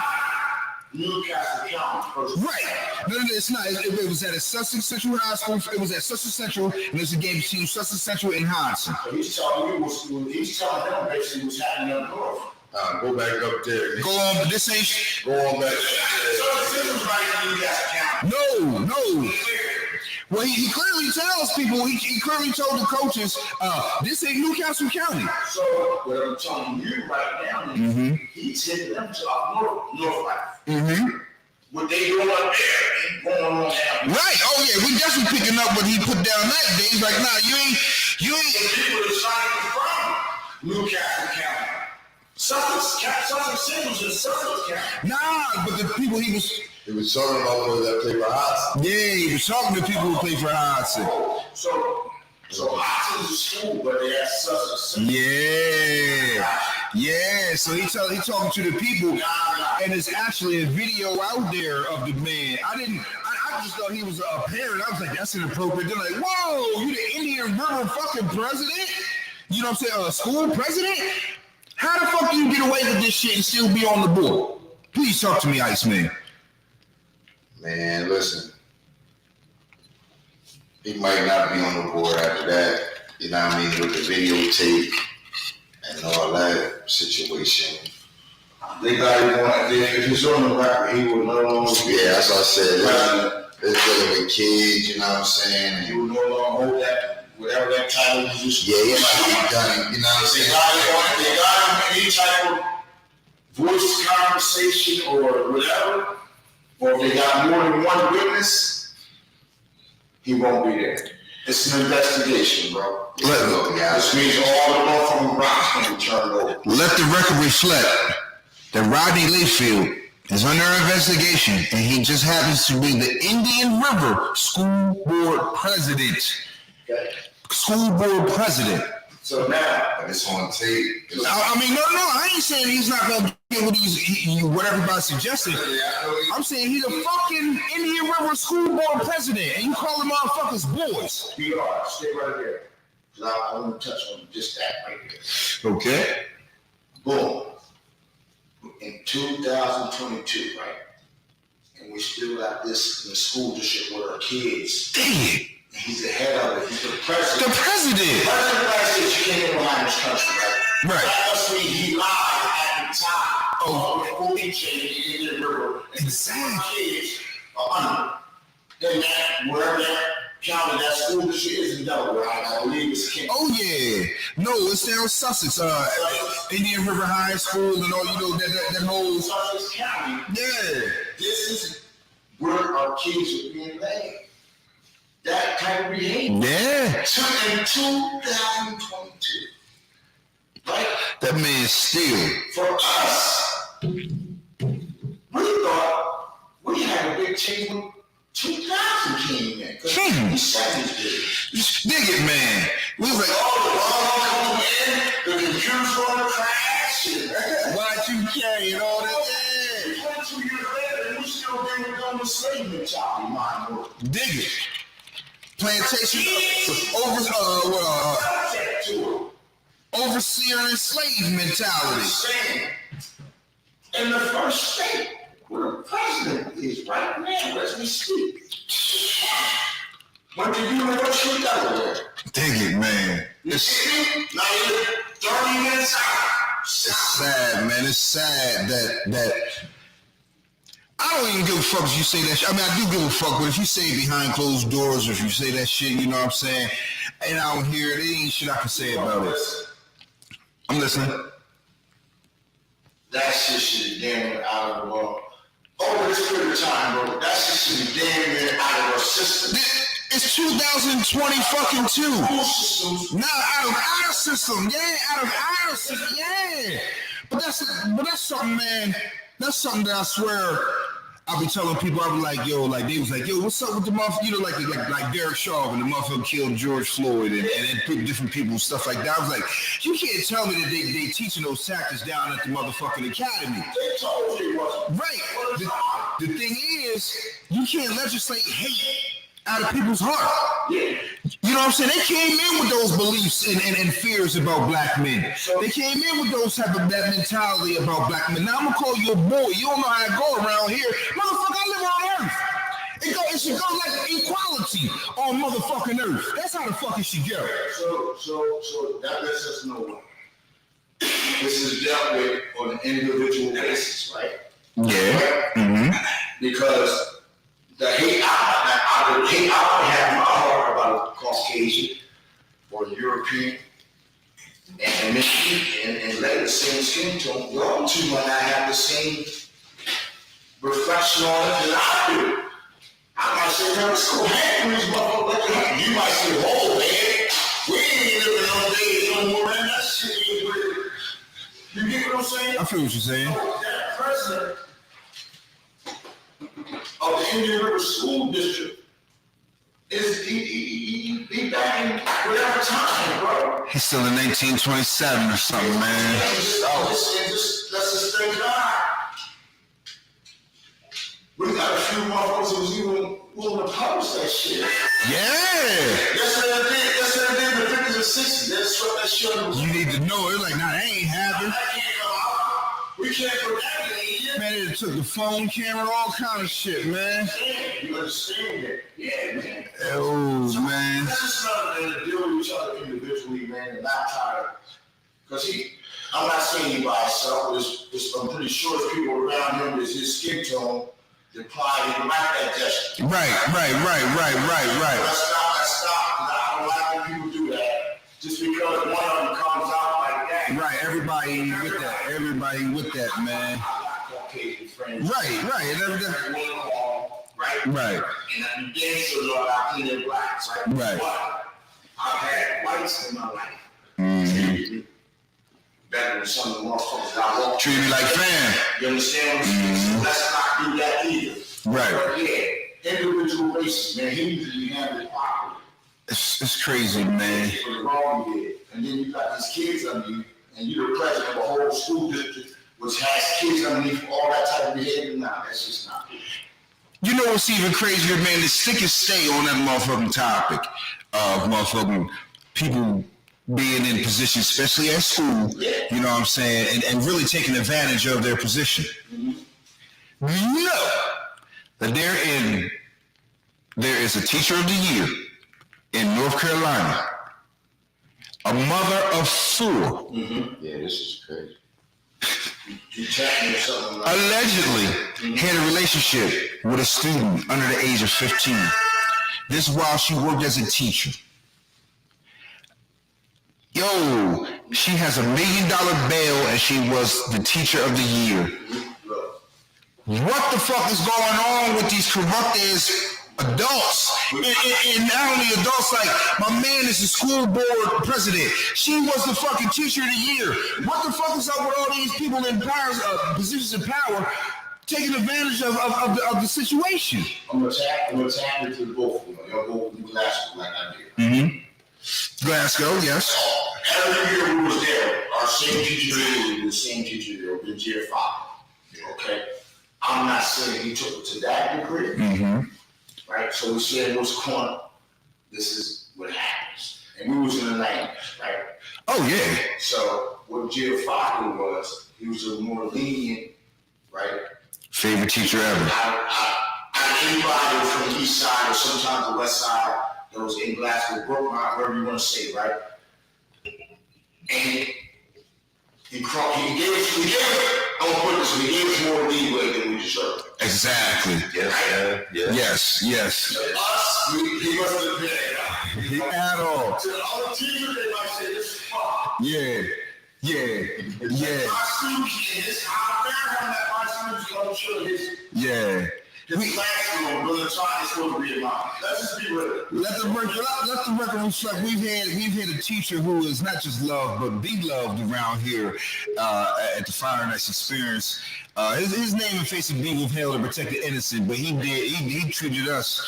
Speaker 5: Newcastle County.
Speaker 4: Right. No, it's not. It was at a Sussex Central High School. It was at Sussex Central, and it's a game between Sussex Central and Hodgson.
Speaker 5: So he's telling them basically what's happening up north.
Speaker 6: Go back up there.
Speaker 4: Go on, this ain't.
Speaker 6: Go on back.
Speaker 4: No. Well, he clearly tells people. He clearly told the coaches, this ain't Newcastle County.
Speaker 5: So what I'm telling you right now, he's hitting them to up north right. What they doing up there ain't going on down.
Speaker 4: Right. Oh yeah, we definitely picking up what he put down that day. He's like, nah, you ain't.
Speaker 5: The people that signed from Newcastle County. Sussex Central's in Sussex County.
Speaker 4: Nah, but the people he
Speaker 6: was talking about those that play for Hodgson.
Speaker 4: Yeah, he was talking to people who play for Hodgson.
Speaker 5: So Hodgson's a school, but they have Sussex Central.
Speaker 4: Yeah. So he talking to the people, and there's actually a video out there of the man. I just thought he was a parent. I was like, that's inappropriate. They're like, whoa, you the Indian River fucking president? You know what I'm saying? School president? How the fuck do you get away with this shit and still be on the board? Please talk to me, Iceman.
Speaker 6: Man, listen. He might not be on the board after that. You know what I mean? With the videotape and all that situation.
Speaker 5: They got him on. If he's on the record, he would no longer be.
Speaker 6: Yeah, that's what I said. It's dealing with kids, you know what I'm saying? And
Speaker 5: he would no longer hold that, whatever that title was.
Speaker 6: Yeah, he might be done, you know what I'm saying?
Speaker 5: They got him in any type of voice conversation or whatever, or if they got more than one witness, he won't be there. It's an investigation, bro. This means all the law from the Bronx can be turned over.
Speaker 4: Let the record reflect that Rodney Layfield is under investigation, and he just happens to be the Indian River School Board President.
Speaker 5: Okay.
Speaker 4: School Board President.
Speaker 5: So now,
Speaker 6: it's on tape.
Speaker 4: I mean, no, I ain't saying he's not gonna get what everybody suggested. I'm saying he's a fucking Indian River School Board President, and you call them motherfuckers boys.
Speaker 5: You are. Stay right there. I want to touch on just that right there.
Speaker 4: Okay.
Speaker 5: Boom. In 2022, right? And we still got this in the school district with our kids.
Speaker 4: Dang it.
Speaker 5: He's the head of it. He's the president.
Speaker 4: The president.
Speaker 5: The president says you can't get behind this country, right?
Speaker 4: Right.
Speaker 5: That must mean he lied at the time. Oh, he changed in the river.
Speaker 4: Exactly.
Speaker 5: Kids are under. And that, wherever that county, that school district is in Delaware, I believe it's King.
Speaker 4: Oh, yeah. No, it's down Sussex. Indian River High School and all, you know, that whole...
Speaker 5: Sussex County.
Speaker 4: Yeah.
Speaker 5: This is where our kids are being laid. That kind of behavior.
Speaker 4: Yeah.
Speaker 5: In 2022. Right?
Speaker 4: That man still.
Speaker 5: For us, we thought we had a big team when 2000 came in. We said this
Speaker 4: Dig it, man. We was like,
Speaker 5: oh, the computer's going to crash.
Speaker 4: Y2K and all that.
Speaker 5: 22 years later, and we still dealing with the slave mentality, mind.
Speaker 4: Dig it. Plantation, overseer and slave mentality.
Speaker 5: In the first state where the president is right now as we speak. Went to University of Delaware.
Speaker 4: Dig it, man.
Speaker 5: It's not even 30 minutes out.
Speaker 4: It's sad, man. It's sad that I don't even give a fuck if you say that shit. I mean, I do give a fuck, but if you say it behind closed doors or if you say that shit, you know what I'm saying, and I don't hear it, there ain't shit I can say about it. I'm listening.
Speaker 5: That shit should be damn near out of the law. Over this period of time, bro, that shit should be damn near out of our system.
Speaker 4: It's 2020 fucking 2.
Speaker 5: Not
Speaker 4: out of our system. Yeah, out of our system. Yeah. But that's something, man. That's something that I swear I'll be telling people. I'll be like, yo, like they was like, yo, what's up with the motherfucker? You know, like Derek Shaw when the motherfucker killed George Floyd and then different people and stuff like that. I was like, you can't tell me that they teaching those tactics down at the motherfucking academy.
Speaker 5: They told you it wasn't.
Speaker 4: Right. The thing is, you can't legislate hate out of people's heart.
Speaker 5: Yeah.
Speaker 4: You know what I'm saying? They came in with those beliefs and fears about black men. They came in with those type of that mentality about black men. Now I'm gonna call you a boy. You don't know how to go around here. Motherfucker, I live on Earth. It should go like equality on motherfucking Earth. That's how the fuck it should go.
Speaker 5: So that lets us know what this is dealt with on an individual basis, right?
Speaker 4: Yeah.
Speaker 5: Right?
Speaker 4: Mm-hmm.
Speaker 5: Because the hate I have in my heart about a Caucasian or European and let the same skin tone, y'all two might not have the same reflection on it that I do. I might say, man, let's go hang with these motherfuckers. You might say, oh, man, we ain't living on days no more, man. That shit ain't real. You get what I'm saying?
Speaker 4: I feel what you're saying.
Speaker 5: So that president of the Indian River School District is he back in whatever time, bro.
Speaker 4: He's still in 1927 or something, man.
Speaker 5: Let's just think about it. We got a few motherfuckers who was even willing to publish that shit.
Speaker 4: Yeah.
Speaker 5: Yes, sir, they did. The 50s and 60s. That's what that shit.
Speaker 4: You need to know it. Like, nah, that ain't happening.
Speaker 5: We can't put that in here.
Speaker 4: Man, it took the phone camera, all kind of shit, man.
Speaker 5: You understand that? Yeah, man.
Speaker 4: Oh, man.
Speaker 5: That's just another deal with each other individually, man, and not try to. Because I'm not saying he by himself, I'm pretty sure it's people around him is his skin tone. Imply he like that gesture.
Speaker 4: Right.
Speaker 5: Let's stop. I don't like when people do that. Just because one of them comes out like that.
Speaker 4: Right, everybody with that, man.
Speaker 5: I got Caucasian friends.
Speaker 4: Right.
Speaker 5: Right. And I'm against the Lord, I clean their blacks.
Speaker 4: Right.
Speaker 5: But I've had whites in my life.
Speaker 4: Mm-hmm.
Speaker 5: Better than some of the motherfuckers I walk.
Speaker 4: Treat me like fam.
Speaker 5: You understand what I'm saying? So let's not do that either.
Speaker 4: Right.
Speaker 5: But yeah, individual basis, man, he needs to be handled properly.
Speaker 4: It's crazy, man.
Speaker 5: For the wrong he did. And then you got these kids underneath, and you're the president of a whole school district which has kids underneath all that type of behavior. Nah, that's just not good.
Speaker 4: You know what's even crazier, man? The stick and stay on that motherfucking topic of motherfucking people being in positions, especially at school, you know what I'm saying, and really taking advantage of their position. Mm-hmm. You know that there is a teacher of the year in North Carolina, a mother of 4.
Speaker 6: Mm-hmm. Yeah, this is crazy.
Speaker 5: You chatting or something like
Speaker 4: allegedly had a relationship with a student under the age of 15. This while she worked as a teacher. Yo, she has $1 million bail and she was the teacher of the year. What the fuck is going on with these corrupt ass adults? And not only adults, like my man is the school board president. She was the fucking teacher of the year. What the fuck is up with all these people in power, positions of power, taking advantage of the situation?
Speaker 5: I'm gonna tap into the both of them. Y'all both in Glasgow like I did.
Speaker 4: Mm-hmm. Glasgow, yes.
Speaker 5: Every year we was there, our same teacher there, the same teacher there, the year 5. Okay? I'm not saying he took it to that degree.
Speaker 4: Mm-hmm.
Speaker 5: Right? So we said it was corner. This is what happens. And we was in the 90s, right?
Speaker 4: Oh, yeah.
Speaker 5: So what Jill Faulkner was, he was a more lenient, right?
Speaker 4: Favorite teacher ever.
Speaker 5: Anybody from the east side or sometimes the west side that was in Glasgow, Brookmont, whatever you want to say, right? And he gave us more leeway than we deserved.
Speaker 4: Exactly. Yes.
Speaker 5: Us, he wasn't there.
Speaker 4: At all.
Speaker 5: To the other teachers, they might say, this is fuck.
Speaker 4: Yeah.
Speaker 5: My students, and this how fair I'm at my students, I'm sure his classroom will try is supposed to be in mine. Let's just be real.
Speaker 4: Let the record reflect. We've had a teacher who is not just loved but be loved around here at the Fire Nights Experience. His name and face of being withheld and protected innocent, but he treated us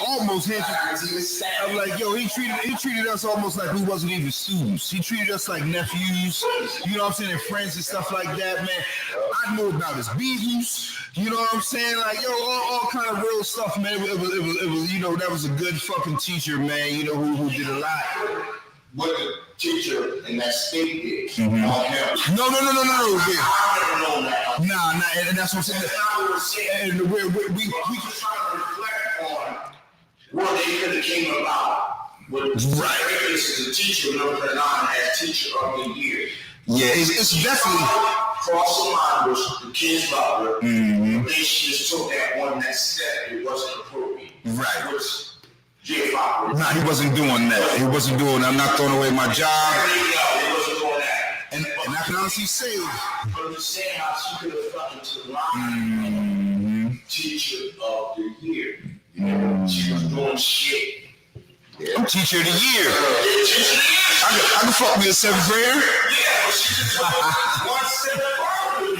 Speaker 4: almost handed. I'm like, yo, he treated us almost like we wasn't even students. He treated us like nephews, you know what I'm saying, and friends and stuff like that, man. I knew about his beagles, you know what I'm saying, like, yo, all kind of real stuff, man. It was, you know, that was a good fucking teacher, man, you know, who did a lot.
Speaker 5: What the teacher in that state did.
Speaker 4: Mm-hmm. No.
Speaker 5: I never known that.
Speaker 4: Nah, and that's what I'm saying.
Speaker 5: That's not what we're saying.
Speaker 4: And
Speaker 5: We just trying to reflect on where they could have came about. Right. As a teacher, North Carolina as teacher of the year.
Speaker 4: Yeah, it's definitely.
Speaker 5: Cross the line was the kids' mother. Mm-hmm. Then she just took that one next step. It wasn't appropriate.
Speaker 4: Right.
Speaker 5: Nah,
Speaker 4: he wasn't doing that. He wasn't doing that. I'm not throwing away my job.
Speaker 5: He wasn't doing that.
Speaker 4: And I can honestly say.
Speaker 5: But I'm just saying how she could have gotten to the line. Teacher of the year. You know, she was doing shit.
Speaker 4: Yeah. I'm teacher of the year. I can fuck me a 7th grader.
Speaker 5: Yeah, but she just took one step forward.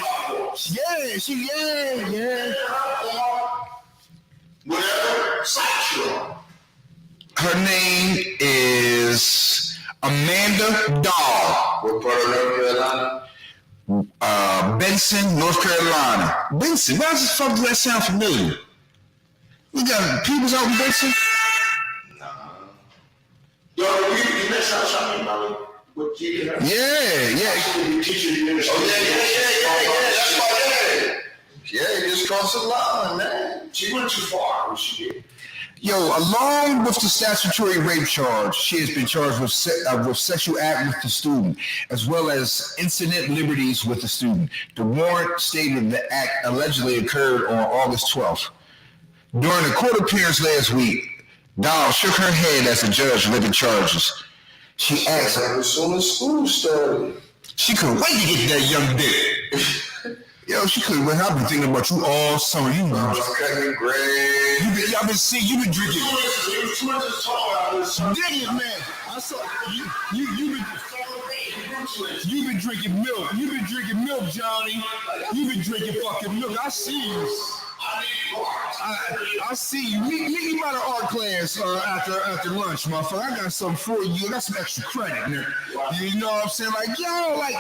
Speaker 4: Yeah.
Speaker 5: Whatever side you're on.
Speaker 4: Her name is Amanda Dahl.
Speaker 5: What part of North Carolina?
Speaker 4: Benson, North Carolina. Benson, why does this fuck that sound familiar? We got peoples out in Benson?
Speaker 5: Yo, you next time something about what you did.
Speaker 4: Yeah.
Speaker 5: Teacher, you yeah. That's why, yeah, you just crossed the line, man. She went too far. What she did.
Speaker 4: Yo, along with the statutory rape charge, she has been charged with sexual act with the student, as well as incident liberties with the student. The warrant stated the act allegedly occurred on August 12th. During a court appearance last week, Dahl shook her head as the judge read the charges. She asked,
Speaker 5: as soon as school started,
Speaker 4: she couldn't wait to get that young dick. Yo, she couldn't wait. I've been thinking about you all summer. You know,
Speaker 5: cutting grade.
Speaker 4: You've been drinking.
Speaker 5: Dig
Speaker 4: it, man. I saw you've been drinking milk. You've been drinking milk, Johnny. You've been drinking fucking milk. I see you. I see you. Meet me by the art class after lunch, motherfucker. I got something for you. I got some extra credit in there. You know what I'm saying? Like, yo, like.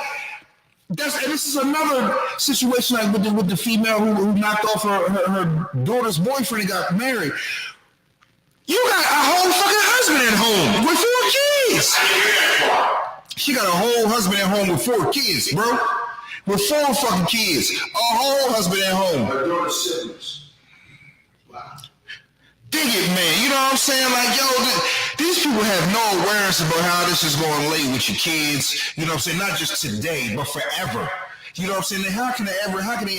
Speaker 4: And this is another situation like with the female who knocked off her daughter's boyfriend and got married. You got a whole fucking husband at home with 4 kids. She got a whole husband at home with 4 kids, bro. With 4 fucking kids. A whole husband at home.
Speaker 5: Her daughter's siblings.
Speaker 4: Dig it, man. You know what I'm saying? Like, yo, these people have no awareness about how this is going late with your kids. You know what I'm saying? Not just today, but forever. You know what I'm saying? How can they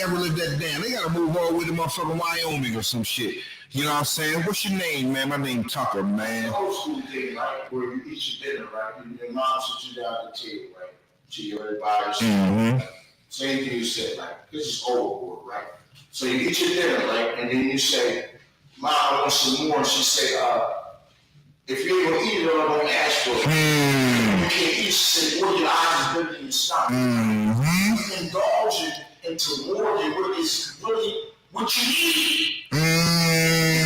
Speaker 4: ever live that down? They gotta move all the way to motherfucking Wyoming or some shit. You know what I'm saying? What's your name, man? My name Tucker, man.
Speaker 5: Old school thing, right? Where you eat your dinner, right? And your mom sits you down at the table, right? To your advisor. Mm-hmm. Same thing you said, like, this is overboard, right? So you eat your dinner, right? And then you say, Mom, I want some more. And she say, if you ain't gonna eat it, I'm gonna ask for it. You can't eat. She say, well, your eyes is bigger than your stomach. You indulge into more than what is really what you need. You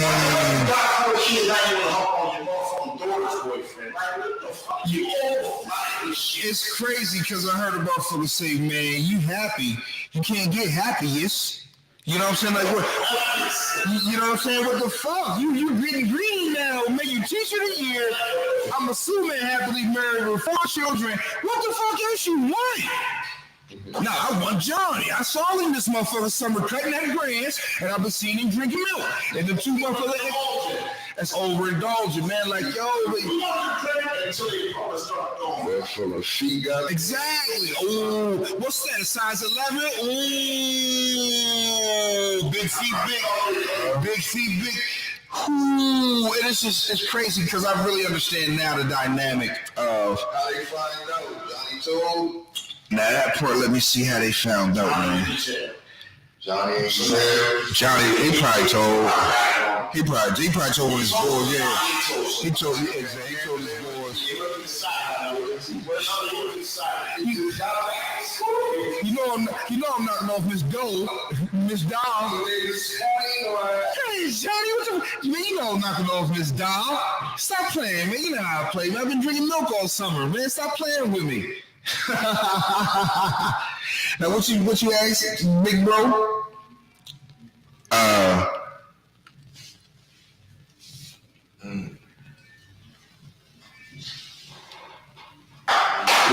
Speaker 5: got 4 kids, now you wanna hop on your motherfucking daughter's boyfriend. Like, what the fuck? You overflying this shit.
Speaker 4: It's crazy because I heard about folks say, man, you happy. You can't get happiest. You know what I'm saying? Like what? You know what I'm saying? What the fuck? You getting green now? Make you teacher of the year. I'm assuming happily married with 4 children. What the fuck else you want? Nah, I want Johnny. I saw him this motherfucker summer cutting that grass, and I've been seeing him drinking milk. And the 2 motherfuckers, that's overindulging, man. Like, yo,
Speaker 5: until they probably start going.
Speaker 6: That's full of feet got.
Speaker 4: Exactly. Oh, what's that? A size 11? Oh, big feet, big feet, big. Ooh, and it's crazy because I really understand now the dynamic of.
Speaker 5: How they find out? Johnny told.
Speaker 4: Now that part, let me see how they found out, man.
Speaker 5: Johnny, he probably
Speaker 4: told. He probably told his boys, yeah.
Speaker 5: He told
Speaker 4: He told his boys. You know I'm knocking off Miss Doe, Miss Doll. Hey, Johnny, you know I'm knocking off Miss Doll. Stop playing, man. You know how I play, man. I've been drinking milk all summer, man. Stop playing with me. Now, what you ask, big bro?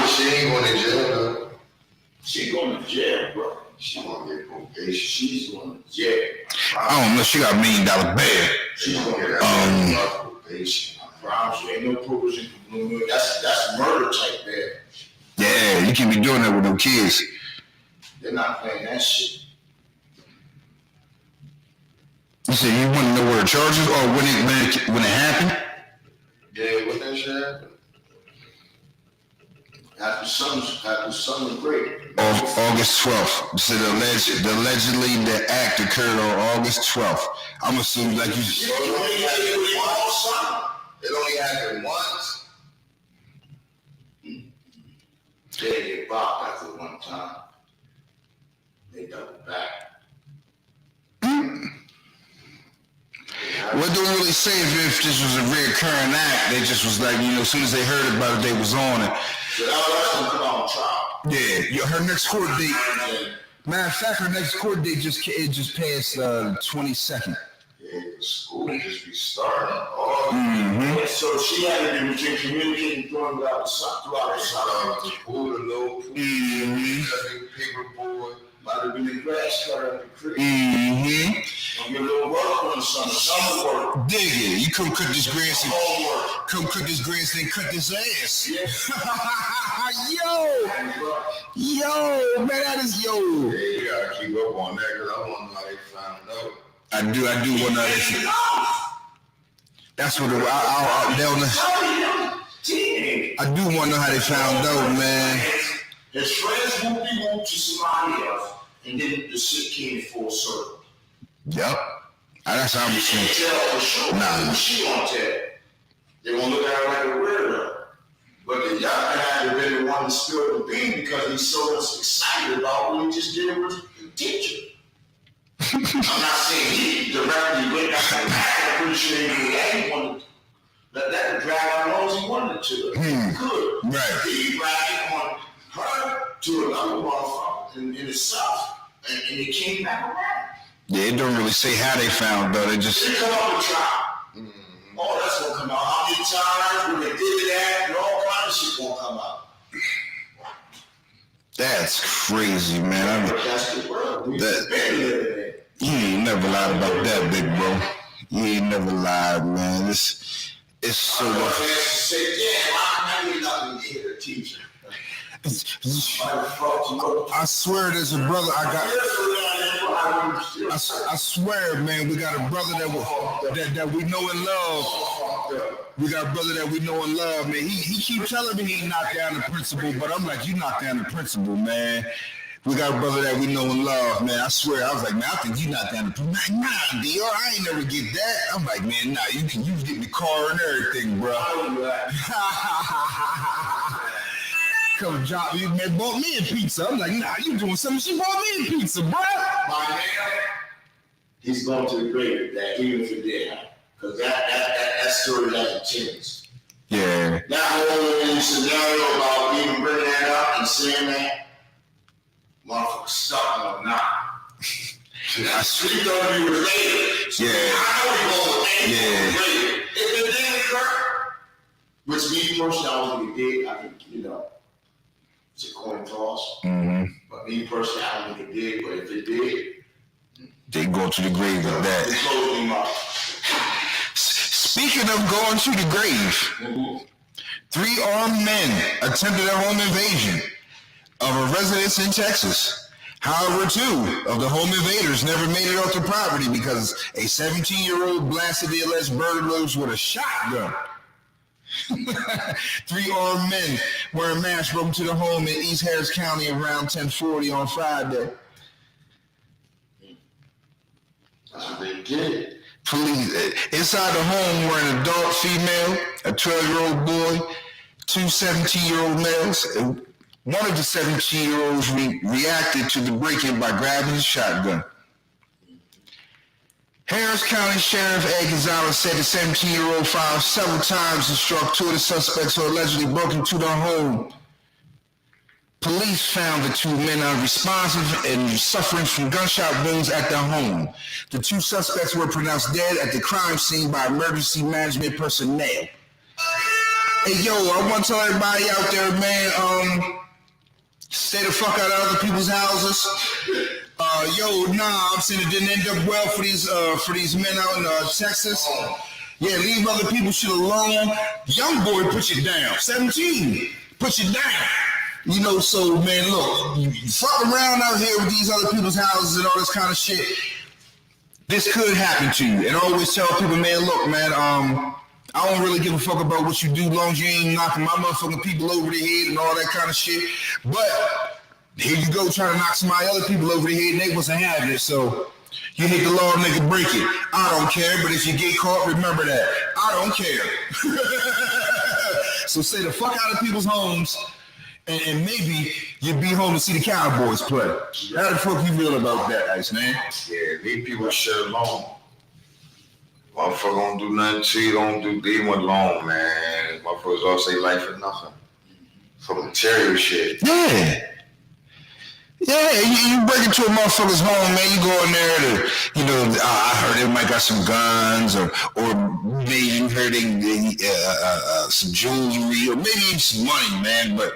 Speaker 6: She ain't going to jail, though.
Speaker 5: She going to jail, bro.
Speaker 6: She going to get probation.
Speaker 5: She's going to jail.
Speaker 4: I don't know. She got $1 million bag.
Speaker 6: She's going to get that probation.
Speaker 5: I promise you, ain't no probation. That's murder type bad.
Speaker 4: Yeah, you can't be doing that with them kids.
Speaker 5: They're not playing that shit.
Speaker 4: You said you want to know where the charges or when it happened?
Speaker 6: Yeah, what that shit happened?
Speaker 5: After summer break.
Speaker 4: August 12th. So allegedly the act occurred on August 12th. I'm assuming like you.
Speaker 6: It only happened once.
Speaker 5: They get bopped after one time. They double back.
Speaker 4: Well, they don't really say if this was a reoccurring act. They just was like, as soon as they heard about it, they was on it.
Speaker 5: So that's gonna come on trial.
Speaker 4: Yeah, her next court date. Matter of fact, her next court date just passed 22nd.
Speaker 6: Yeah, the school just be starting.
Speaker 5: Yeah, so she had to be communicating throughout the summer.
Speaker 6: The pool, the low pool, paper board.
Speaker 5: Might have been the grass cutter at the crib.
Speaker 4: Mm-hmm.
Speaker 5: Get a little work on the summer work.
Speaker 4: Dig it. You come cut this grass and
Speaker 5: Homework.
Speaker 4: cut this ass.
Speaker 5: Yeah.
Speaker 4: Yo, man, that is yo.
Speaker 6: Yeah, you gotta keep up on that because I want to know how they found out.
Speaker 4: I do want to know that. That's what I do want to know how they found out, man.
Speaker 5: His friends whoopie-whoop to somebody else, and then the shit came full circle.
Speaker 4: Yep. That's how I'm
Speaker 5: She
Speaker 4: saying.
Speaker 5: can't tell for sure.
Speaker 4: Nah.
Speaker 5: She won't tell. They gonna look at her like a weirdo. But the young guy had been the one to spill the bean because he's so excited about what he just did with the teacher. I'm not saying he directly went back and back. I'm pretty sure he wanted that to drag on as long as he wanted it to. He could.
Speaker 4: Right.
Speaker 5: He dragged it on her to another motherfucker in the South, and it came back around.
Speaker 4: Yeah, it don't really say how they found though. They just.
Speaker 5: They come up with trial. Oh, that's gonna come out. How many times when they did that and all kinds of shit gonna come out.
Speaker 4: That's crazy, man.
Speaker 5: That's the world. We've
Speaker 4: That-
Speaker 5: been living in.
Speaker 4: You ain't never lied about that, big bro. You ain't never lied, man. It's so
Speaker 5: My
Speaker 4: much.
Speaker 5: fans say, damn, I need nothing to hear the teacher.
Speaker 4: I swear there's a brother I swear, man, we got a brother that we know and love. We got a brother that we know and love, man. He keep telling me he knocked down the principal, but I'm like, you knocked down the principal, man. We got a brother that we know and love, man. I swear, I was like, man, I think you knocked down the principal. Nah, D.R., I ain't never get that. I'm like, man, nah, you was getting the car and everything, bro. Come drop you, man, bought me a pizza. I'm like, nah, you doing something. She bought me a pizza, bro.
Speaker 5: My man, he's going to the grave with that, even if it did happen. Because that story hasn't changed.
Speaker 4: Yeah.
Speaker 5: That whole scenario about even bringing that up and saying that, motherfucker stuck or not. She thought he was related. So
Speaker 4: Yeah.
Speaker 5: I know he going with anything
Speaker 4: Yeah.
Speaker 5: related. If it didn't occur, which me personally, I don't think it did. I think, it's a coin toss.
Speaker 4: Mm-hmm.
Speaker 5: But me personally, I don't think it did. But if it did,
Speaker 4: They go to the grave with
Speaker 5: it
Speaker 4: that.
Speaker 5: closed him up.
Speaker 4: Speaking of going to the grave, 3 armed men attempted a home invasion of a residence in Texas. However, 2 of the home invaders never made it off the property because a 17-year-old blasted the alleged burglars with a shotgun. 3 armed men wearing masks broke into the home in East Harris County around 10:40 on Friday.
Speaker 6: That's what they did.
Speaker 5: Police inside the home were an adult female, a 12-year-old boy, two 17-year-old males. And one of the 17-year-olds reacted to the break-in by grabbing his shotgun. Harris County Sheriff Ed Gonzalez said the 17-year-old fired several times and struck two of the suspects who allegedly broke into their home. Police found the two men unresponsive and suffering from gunshot wounds at their home. The two suspects were pronounced dead at the crime scene by emergency management personnel. Hey, yo, I want to tell everybody out there, man, stay the fuck out of other people's houses. I'm saying it didn't end up well for these men out in Texas. Yeah, leave other people shit alone. Young boy, put you down. 17, put you down. You know, so, man, look, you fuck around out here with these other people's houses and all this kind of shit. This could happen to you. And I always tell people, man, look, man, I don't really give a fuck about what you do, long as you ain't knocking my motherfucking people over the head and all that kind of shit. But here you go trying to knock some of my other people over the head and they wasn't having it. So you hit the law, nigga, break it. I don't care, but if you get caught, remember that. I don't care. So stay the fuck out of people's homes. And maybe you'd be home to see the Cowboys play. How the fuck you feel about that, Ice Man?
Speaker 6: Yeah, leave people shit alone. Motherfucker don't do nothing to you, leave them alone, man. Motherfuckers all say life or nothing. Some material shit.
Speaker 5: Yeah. Yeah, you break into a motherfucker's home, man. You go in there to, I heard they might got some guns, or maybe you heard they some jewelry, or maybe even some money, man, but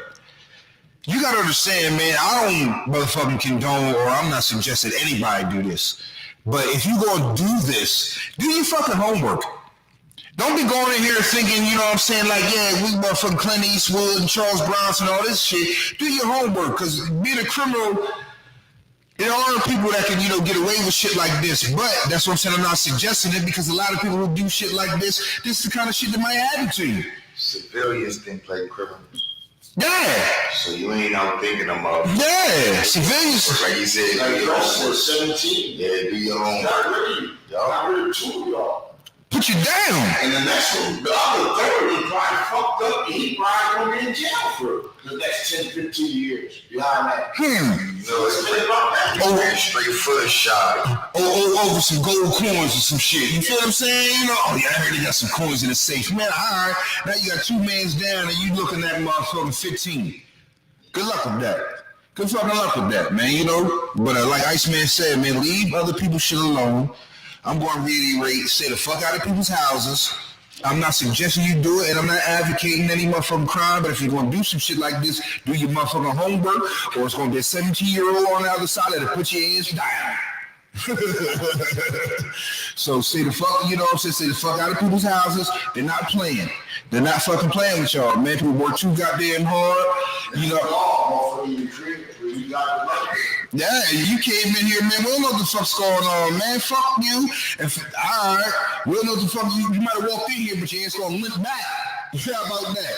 Speaker 5: you gotta understand, man, I don't motherfucking condone, or I'm not suggesting anybody do this. But if you gonna do this, do your fucking homework. Don't be going in here thinking, you know what I'm saying, like, yeah, we motherfucking Clint Eastwood and Charles Bronson and all this shit. Do your homework, because being a criminal, there are people that can, get away with shit like this. But that's what I'm saying, I'm not suggesting it, because a lot of people who do shit like this is the kind of shit that might happen to you.
Speaker 6: Civilians think like criminals.
Speaker 5: Yeah.
Speaker 6: So you ain't out thinking them up.
Speaker 5: Yeah, civilians.
Speaker 6: Like you said,
Speaker 2: Like
Speaker 6: do
Speaker 2: y'all
Speaker 6: your
Speaker 2: said,
Speaker 6: homework.
Speaker 2: 17.
Speaker 6: Yeah, do your homework.
Speaker 2: Not really. Not really two of y'all.
Speaker 5: Put you down.
Speaker 2: And the next one, the other third is probably fucked up and he probably gonna be in jail for the next 10, 15 years behind that.
Speaker 6: No, it's straight foot shot.
Speaker 5: Over some gold coins or some shit. You feel what I'm saying? Oh yeah, I heard they got some coins in the safe. Man, all right. Now you got two mans down and you looking at motherfucking 15. Good luck with that. Good fucking luck with that, man, But like Iceman said, man, leave other people's shit alone. I'm going to reiterate, stay the fuck out of people's houses. I'm not suggesting you do it, and I'm not advocating any motherfucking crime, but if you're going to do some shit like this, do your motherfucking homework, or it's going to be a 17-year-old on the other side that'll put your ass down. So stay the fuck, stay the fuck out of people's houses. They're not playing. They're not fucking playing with y'all, man. People work too goddamn hard, Yeah, you came in here, man. We don't know what the fuck's going on, man. Fuck you. All right, we don't know what the fuck you might have walked in here, but your ass gonna limp back. How about that?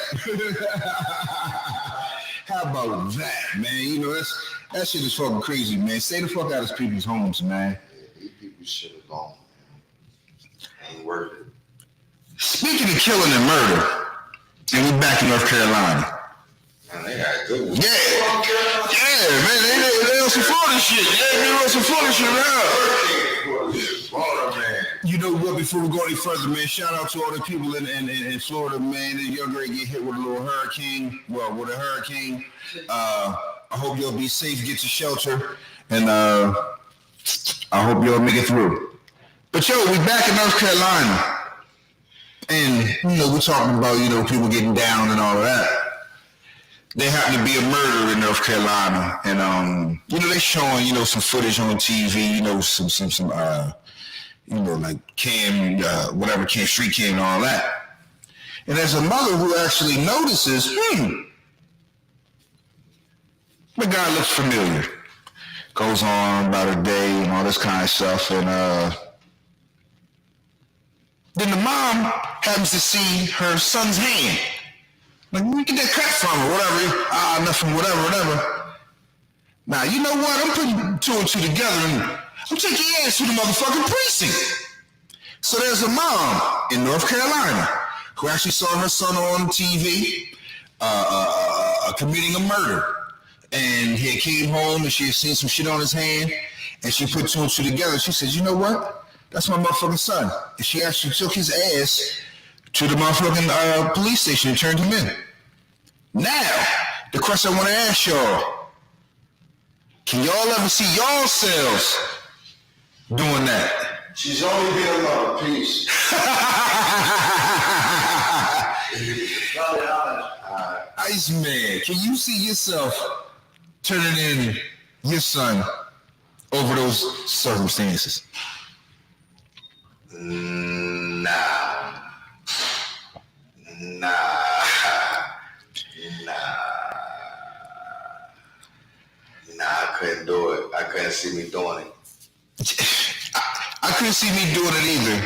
Speaker 5: How about that, man? That shit is fucking crazy, man. Stay the fuck out of people's homes, man.
Speaker 6: Yeah, leave people shit alone, man. Ain't worth it.
Speaker 5: Speaking of killing and murder, and we back in North Carolina.
Speaker 6: Man, they got a good one.
Speaker 5: Yeah, man, they on some Florida shit. Yeah, they on some Florida shit around.
Speaker 6: Florida, man.
Speaker 5: You know what, before we go any further, man, shout out to all the people in Florida, man. The young girl get hit with a little hurricane. Well, with a hurricane. I hope y'all be safe, get to shelter, and I hope y'all make it through. But yo, we back in North Carolina. And, we're talking about, people getting down and all of that. There happened to be a murder in North Carolina. And, they showing, some footage on TV, some like cam, whatever cam, street cam and all that. And there's a mother who actually notices, the guy looks familiar. Goes on about a day and all this kind of stuff. And, then the mom happens to see her son's hand. Like, where you get that cut from or whatever? Nothing, whatever. Now, you know what? I'm putting two and two together and I'm taking your ass to the motherfucking precinct.
Speaker 4: So there's a mom in North Carolina who actually saw her son on TV committing a murder. And he came home and she had seen some shit on his hand and she put two and two together. She said, you know what? That's my motherfucking son. And she actually took his ass to the motherfucking police station and turned him in. Now, the question I want to ask y'all, can y'all ever see yourselves doing that?
Speaker 5: She's only been a mother. Peace.
Speaker 4: Iceman, can you see yourself turning in your son over those circumstances?
Speaker 6: Nah, I couldn't do it. I couldn't see me doing it.
Speaker 4: I couldn't see me doing it either.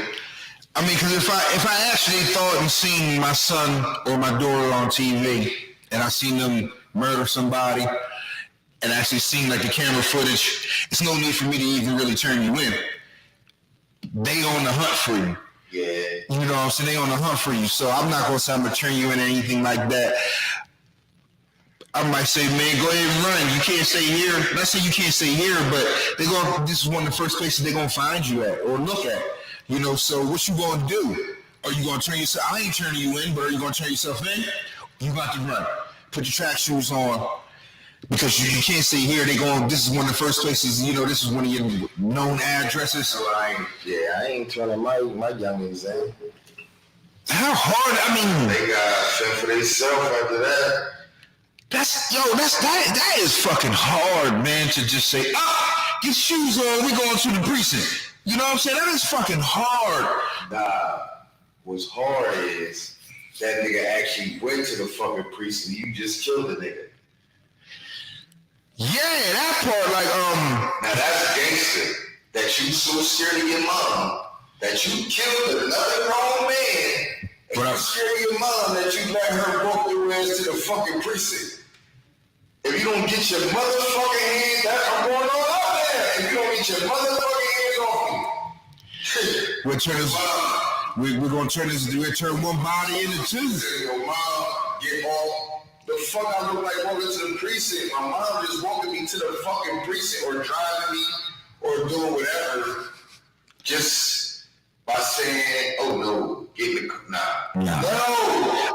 Speaker 4: I mean, because if I actually thought and seen my son or my daughter on TV and I seen them murder somebody and actually seen like the camera footage, it's no need for me to even really turn you in. They on the hunt for you.
Speaker 6: Yeah.
Speaker 4: You know what I'm saying? They on the hunt for you. So I'm not going to say I'm going to turn you in or anything like that. I might say, man, go ahead and run. You can't stay here. Let's say you can't stay here, but this is one of the first places they're going to find you at or look at. You know, so what you going to do? Are you going to turn yourself? I ain't turning you in, but are you going to turn yourself in? You got to run. Put your track shoes on because you can't stay here. This is one of the first places, you know, this is one of your known addresses.
Speaker 6: So I ain't turning my youngins in.
Speaker 4: How hard? I mean,
Speaker 6: they got fend for themselves after that.
Speaker 4: That is fucking hard, man, to just say, get shoes on, we going to the precinct. You know what I'm saying? That is fucking hard.
Speaker 6: Nah, what's hard is that nigga actually went to the fucking precinct. You just killed the nigga.
Speaker 4: Yeah, that part,
Speaker 6: Now that's gangster. That you so scared of your mom that you killed another grown man. And you scared of your mom that you let her walk your ass to the fucking precinct. If you don't get your motherfucking hands, I'm going on out there. If you don't get your motherfucking hands off me.
Speaker 4: we're going to turn one body into two.
Speaker 6: Your mom get all the fuck I look like walking to the precinct. My mom just walking me to the fucking precinct or driving me or doing whatever. Just by saying, oh no, get in the car. Nah. No.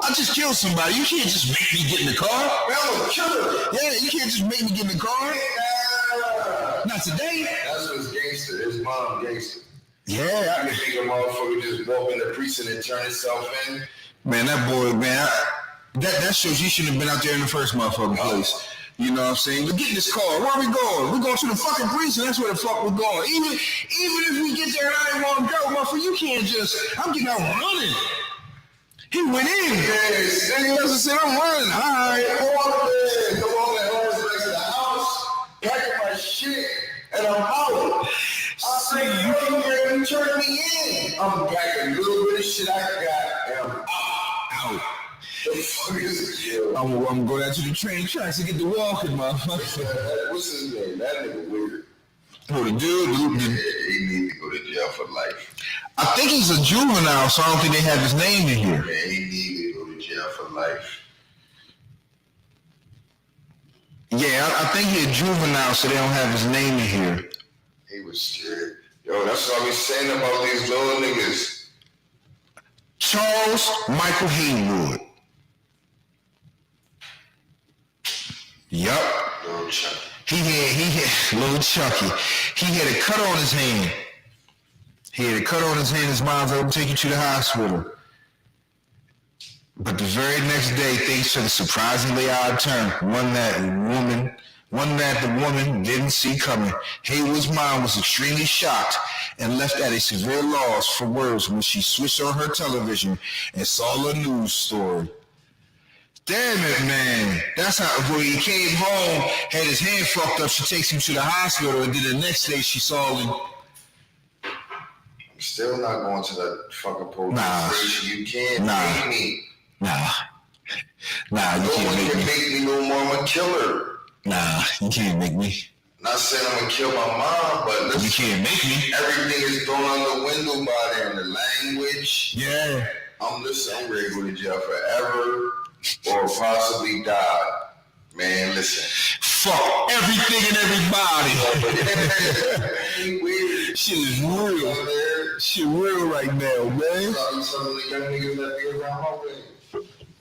Speaker 4: I just killed somebody. You can't just make me get in the car.
Speaker 6: Man, I'm a killer.
Speaker 4: Yeah, you can't just make me get in the car.
Speaker 6: Yeah.
Speaker 4: Not today.
Speaker 6: That's what's gangster. His mom gangster.
Speaker 4: Yeah.
Speaker 6: I can think a motherfucker just walk in the precinct and turn himself in.
Speaker 4: Man, that boy, man, that shows you shouldn't have been out there in the first motherfucking place. You know what I'm saying? But get in this car. Where are we going? We're going to the fucking precinct. That's where the fuck we're going. Even if we get there and I ain't want to go, motherfucker, you can't just, I'm getting out running. He went in.
Speaker 6: Yes.
Speaker 4: Then he must have said, I'm running. All right.
Speaker 6: Come on, man. Back to the house, packing my shit, and I'm out. I say, you can turn me in. I'm packing a little bit of shit I got, and I'm out. The fuck is this?
Speaker 4: I'm gonna go down to the train tracks and get the walking, motherfucker.
Speaker 6: What's his name? That nigga weird.
Speaker 4: Oh, the dude.
Speaker 6: Yeah, he need to go to jail for life.
Speaker 4: I think he's a juvenile, so I don't think they have his name in here.
Speaker 6: Yeah, he need to go to jail for life.
Speaker 4: Yeah, I think he's a juvenile, so they don't have his name in here.
Speaker 6: He was scared. Yo, that's what I be saying about these little niggas.
Speaker 4: Charles Michael Haywood. Yup.
Speaker 6: Little Chucky.
Speaker 4: He had little Chucky. He had a cut on his hand. His mom's like, I'm taking you to the hospital. But the very next day, things took a surprisingly odd turn. One that the woman didn't see coming. Haywood's mom was extremely shocked and left at a severe loss for words when she switched on her television and saw the news story. Damn it, man. That's how, when he came home, had his hand fucked up, she takes him to the hospital, and then the next day she saw him.
Speaker 6: I'm still not going to the fucking police station. You can't make me.
Speaker 4: Nah, you
Speaker 6: no
Speaker 4: can't
Speaker 6: one
Speaker 4: make
Speaker 6: can
Speaker 4: me.
Speaker 6: make me no more. I'm a killer.
Speaker 4: Nah, you can't make me.
Speaker 5: Not saying I'm gonna kill my mom, but listen,
Speaker 4: You can't make me.
Speaker 5: everything is thrown out the window by them. The language.
Speaker 4: Yeah.
Speaker 5: I'm ready to go to jail forever or possibly die. Man, listen.
Speaker 4: Fuck everything and everybody.
Speaker 5: Weird.
Speaker 4: Shit is real. Shit real right now, man.
Speaker 5: Some of the young niggas that be around my way.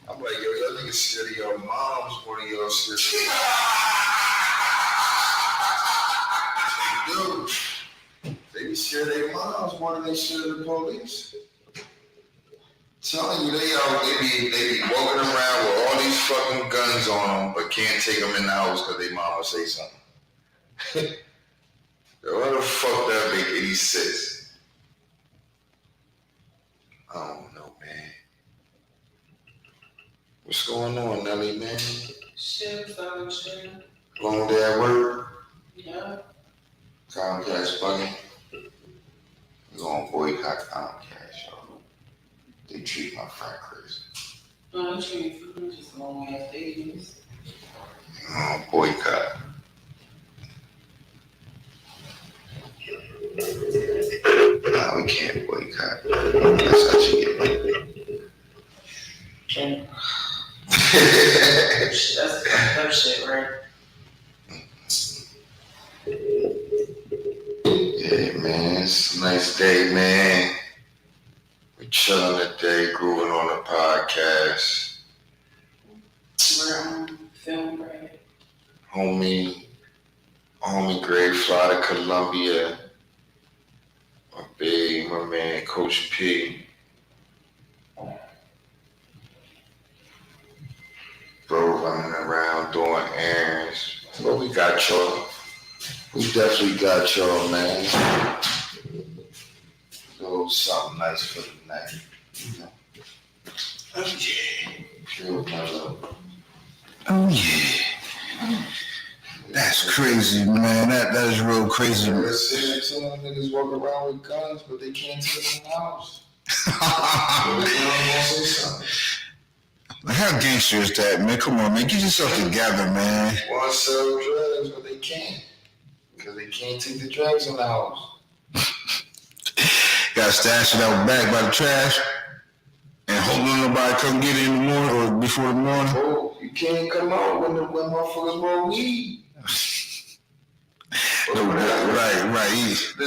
Speaker 5: I'm like, yo, y'all niggas scared of your moms more than y'all scared of Dude, they be scared of their moms more than they scared of the police. Telling you, they be walking around with all these fucking guns on them, but can't take them in the house because their mama say something. Yo, what the fuck that make any sense? I don't know, man. What's going on, Nelly, man?
Speaker 7: Shit, so shit.
Speaker 5: Long day at work?
Speaker 7: Yeah.
Speaker 5: Comcast bugging? We're gonna boycott Comcast, yo. They treat my friend crazy.
Speaker 7: No, I'm treating food just long ass days.
Speaker 5: Boycott. Nah, we can't boycott. That's how you get
Speaker 7: And that's fucked up shit, right?
Speaker 5: Yeah, man, it's a nice day, man. We're chilling today, grooving on the podcast.
Speaker 7: We're film, right?
Speaker 5: Homie Greg fly to Columbia. My man, Coach P. Bro running around doing errands. But we got y'all. We definitely got y'all, man. So something nice for the night. You know? Oh yeah. Feel my love.
Speaker 4: Oh yeah. That's crazy, man. That is real crazy.
Speaker 5: Listen, some of them niggas walk around with guns, but they can't take them in the house.
Speaker 4: How gangster is that, man? Come on, man. Get yourself together, man.
Speaker 5: Want to sell drugs, but they can't. Because they can't take the drugs in the house.
Speaker 4: Gotta stash it out back by the trash and hope nobody come get it in the morning or before the morning.
Speaker 5: Bro, you can't come out when motherfuckers want weed.
Speaker 4: Right.
Speaker 5: The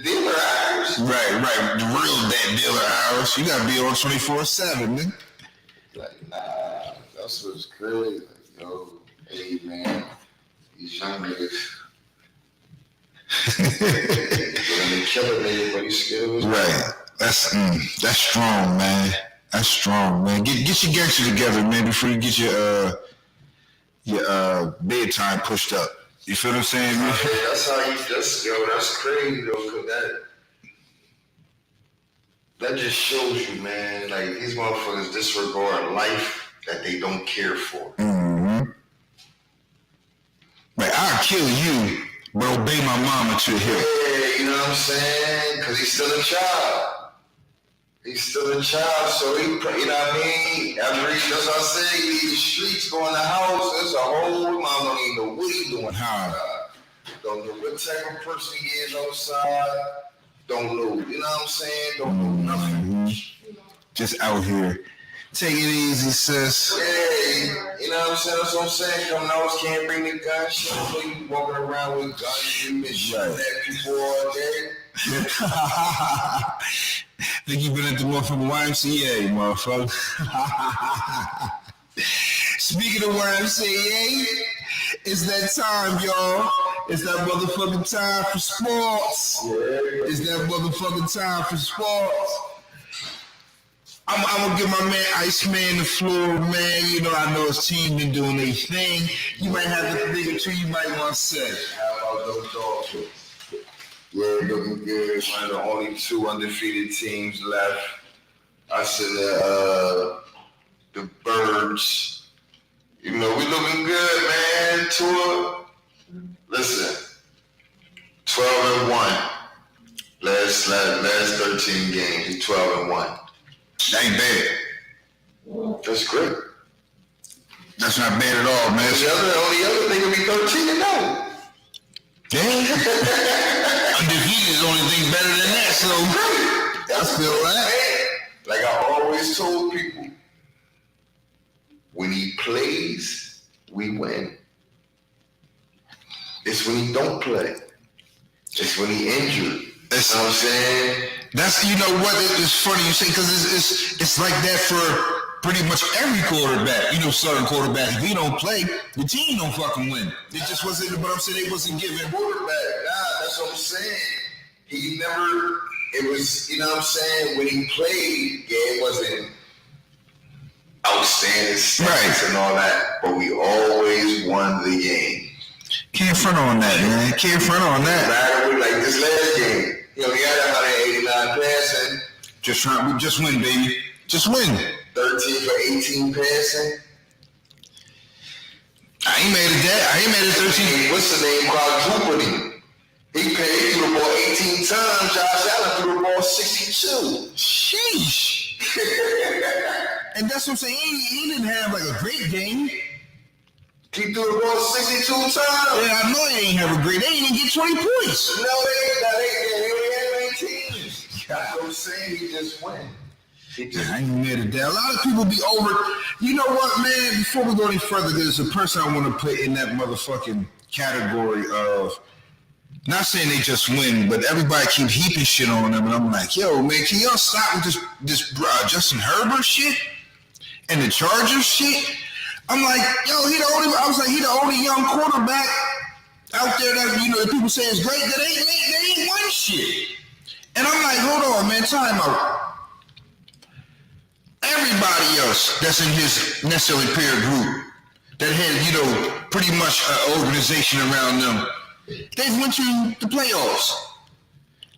Speaker 5: dealer hours.
Speaker 4: Right. The real that dealer hours. You gotta be on 24/7, man.
Speaker 5: Like, nah, that's what's crazy. Like, yo, hey, man, these young niggas. They kill a nigga, but he's scared of his
Speaker 4: Right. That's strong, man. That's strong, man. Get your gangster together, man, before you get your bedtime pushed up. You feel what I'm saying, man?
Speaker 5: Yeah, that's how that's crazy though, cause that just shows you, man, like these motherfuckers disregard life that they don't care for.
Speaker 4: Mm-hmm. Like, I'll kill you, but obey my mama until here.
Speaker 5: Yeah, you know what I'm saying? Cause he's still a child. So he, you know what I mean? That's what I say, he leave the streets, go in the house, there's a whole mom don't even know what he's doing. Don't know what type of person he is outside. Don't know, you know what I'm saying? Don't know nothing.
Speaker 4: Just out here. Take it easy, sis.
Speaker 5: Yeah, you know what I'm saying? That's what I'm saying. Coming out, can't bring the gun. So you walking around with guns and shooting at people all day.
Speaker 4: Think you been at the motherfucking YMCA, motherfucker. Speaking of YMCA, it's that time, y'all. It's that motherfucking time for sports. It's that motherfucking time for sports. I'm gonna give my man Iceman the floor, man. You know, I know his team been doing their thing. You might have a thing or two you might want to say.
Speaker 5: How about those Dolphins? Yeah, looking good. One of the only two undefeated teams left. I said the Birds. You know, we looking good, man. Tua. Listen, 12-1. Last 13 games, he's 12-1.
Speaker 4: That ain't bad.
Speaker 5: That's great.
Speaker 4: That's not bad at all, man.
Speaker 5: The only other thing would be 13-0.
Speaker 4: Damn. Undefeated is the only thing better than that, so I feel that.
Speaker 5: Like I always told people, when he plays, we win. It's when he don't play. It's when he injured. You know what I'm saying?
Speaker 4: That's, you know what, it's funny you say, because it's like that for pretty much every quarterback, you know, starting quarterback. If he don't play, the team don't fucking win. It just wasn't, but I'm saying they wasn't giving
Speaker 5: quarterback. Nah, that's what I'm saying. He never, it was, you know what I'm saying, when he played, yeah, it wasn't outstanding stats and all that, but we always won the game.
Speaker 4: Can't front on that, man. Can't front on that.
Speaker 5: Like this last game, you know, we got 189 passing.
Speaker 4: We just win, baby. Just win.
Speaker 5: 13 for 18 passing.
Speaker 4: I ain't mad at that. I ain't mad at 13.
Speaker 5: What's the name? Quadrupled him. He threw the ball 18 times. Josh Allen threw the ball 62.
Speaker 4: Sheesh. And that's what I'm saying. He didn't have like a great game.
Speaker 5: He threw the ball 62 times.
Speaker 4: Yeah, I know he ain't have a great. They didn't even get 20 points.
Speaker 5: No, they only had 19. That's what I'm saying. He just went.
Speaker 4: I ain't mad at that. A lot of people be over. You know what, man? Before we go any further, there's a person I want to put in that motherfucking category of, not saying they just win, but everybody keep heaping shit on them, and I'm like, yo, man, can y'all stop with this Justin Herbert shit and the Chargers shit? I'm like, yo, he the only young quarterback out there that, you know, people say is great, that they ain't won shit. And I'm like, hold on, man, time out. Everybody else that's in his necessarily peer group that had, you know, pretty much an organization around them, they've went to the playoffs.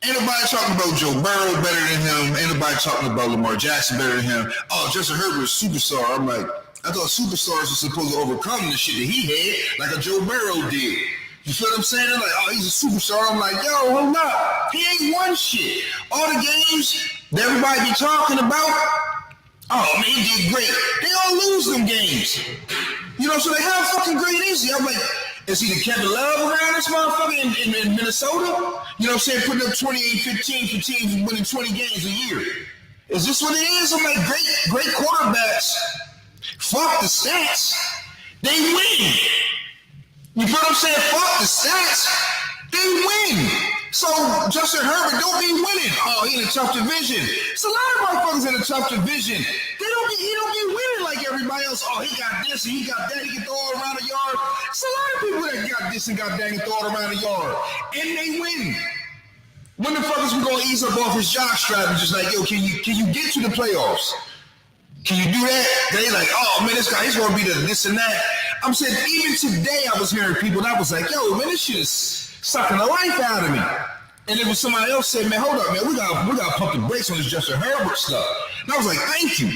Speaker 4: Ain't nobody talking about Joe Burrow better than him. Ain't nobody talking about Lamar Jackson better than him. Oh, Justin Herbert is a superstar. I'm like, I thought superstars were supposed to overcome the shit that he had, like a Joe Burrow did. You feel what I'm saying? They're like, oh, he's a superstar. I'm like, yo, hold up. He ain't won shit. All the games that everybody be talking about, oh, man, he did great. They all lose them games. You know, so they have fucking great easy. I'm like, is he the Kevin Love around this motherfucker in Minnesota? You know what I'm saying? Putting up 28-15 for teams and winning 20 games a year. Is this what it is? I'm like, great quarterbacks. Fuck the stats. They win. You feel what I'm saying? Fuck the stats. They win. So Justin Herbert don't be winning. Oh, he in a tough division. It's a lot of motherfuckers in a tough division. He don't be winning like everybody else. Oh, he got this and he got that. He can throw it around the yard. It's a lot of people that got this and got that and throw it around the yard. And they win. When the fuck is we gonna ease up off his job strategy? Just like, yo, can you get to the playoffs? Can you do that? They like, oh man, this guy, he's gonna be the this and that. I'm saying, even today I was hearing people that was like, yo, man, this shit is sucking the life out of me. And it was somebody else said, man, hold up, man, we gotta pump the brakes on this Justin Herbert stuff. And I was like, thank you.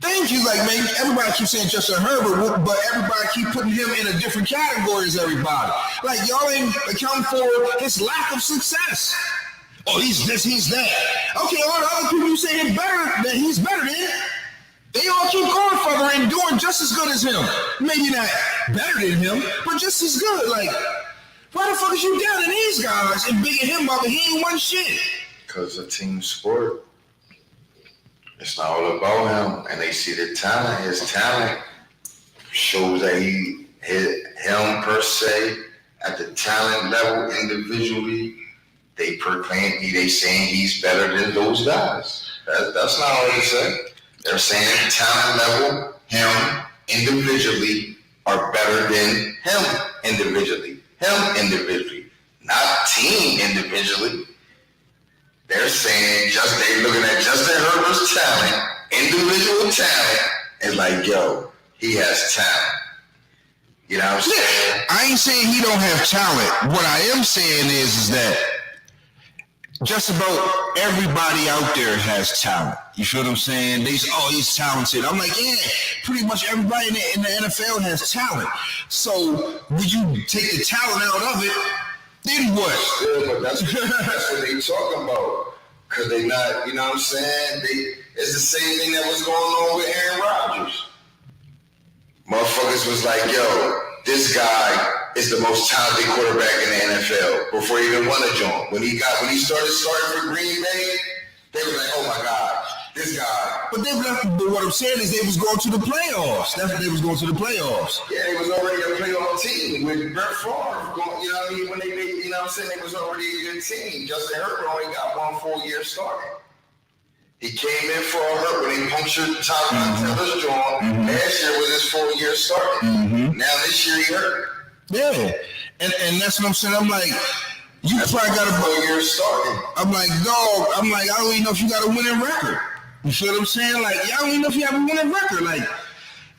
Speaker 4: Thank you. Like, man, everybody keeps saying Justin Herbert, but everybody keep putting him in a different category as everybody. Like, y'all ain't accounting for his lack of success. Oh, he's this, he's that. Okay, all the other people you say he's better than, they all keep going further and doing just as good as him. Maybe not better than him, but just as good. Like, why the fuck is you down in these guys and bigging him up and he ain't won shit?
Speaker 5: Because it's a team sport. It's not all about him. And they see the talent. His talent shows that him per se, at the talent level individually, they saying he's better than those guys. That's not all they say. They're saying talent level, him individually are better than him individually. Not team individually. They're saying they looking at Justin Herbert's talent, individual talent, and like, yo, he has talent. You know what I'm saying?
Speaker 4: I ain't saying he don't have talent. What I am saying is that just about everybody out there has talent. You feel what I'm saying? He's talented. I'm like, yeah, pretty much everybody in the NFL has talent. So would you take the talent out of it, then what?
Speaker 5: Yeah, but that's what they talking about. Because they not, you know what I'm saying? It's the same thing that was going on with Aaron Rodgers. Motherfuckers August was like, yo, this guy is the most talented quarterback in the NFL before he even won a joint. When he started starting for Green Bay, they were like, oh my God, this guy.
Speaker 4: But what I'm saying is they was going to the playoffs. That's what they was going to the playoffs.
Speaker 5: Yeah, they was already a playoff team with Brett Favre. You know what I mean? When they you know what I'm saying, they was already a good team. Justin Herbert only got 1 full year starting. He came in for a hurt when he punctured Tyrod Taylor's jaw. Last year was his 4 year starting. Now this year he hurt.
Speaker 4: Yeah, and that's what I'm saying. I'm like, you probably got a
Speaker 5: 4 year starting.
Speaker 4: I'm like, dog. I'm like, I don't even know if you got a winning record. You feel what I'm saying? Like, I don't even know if you have a winning record. Like,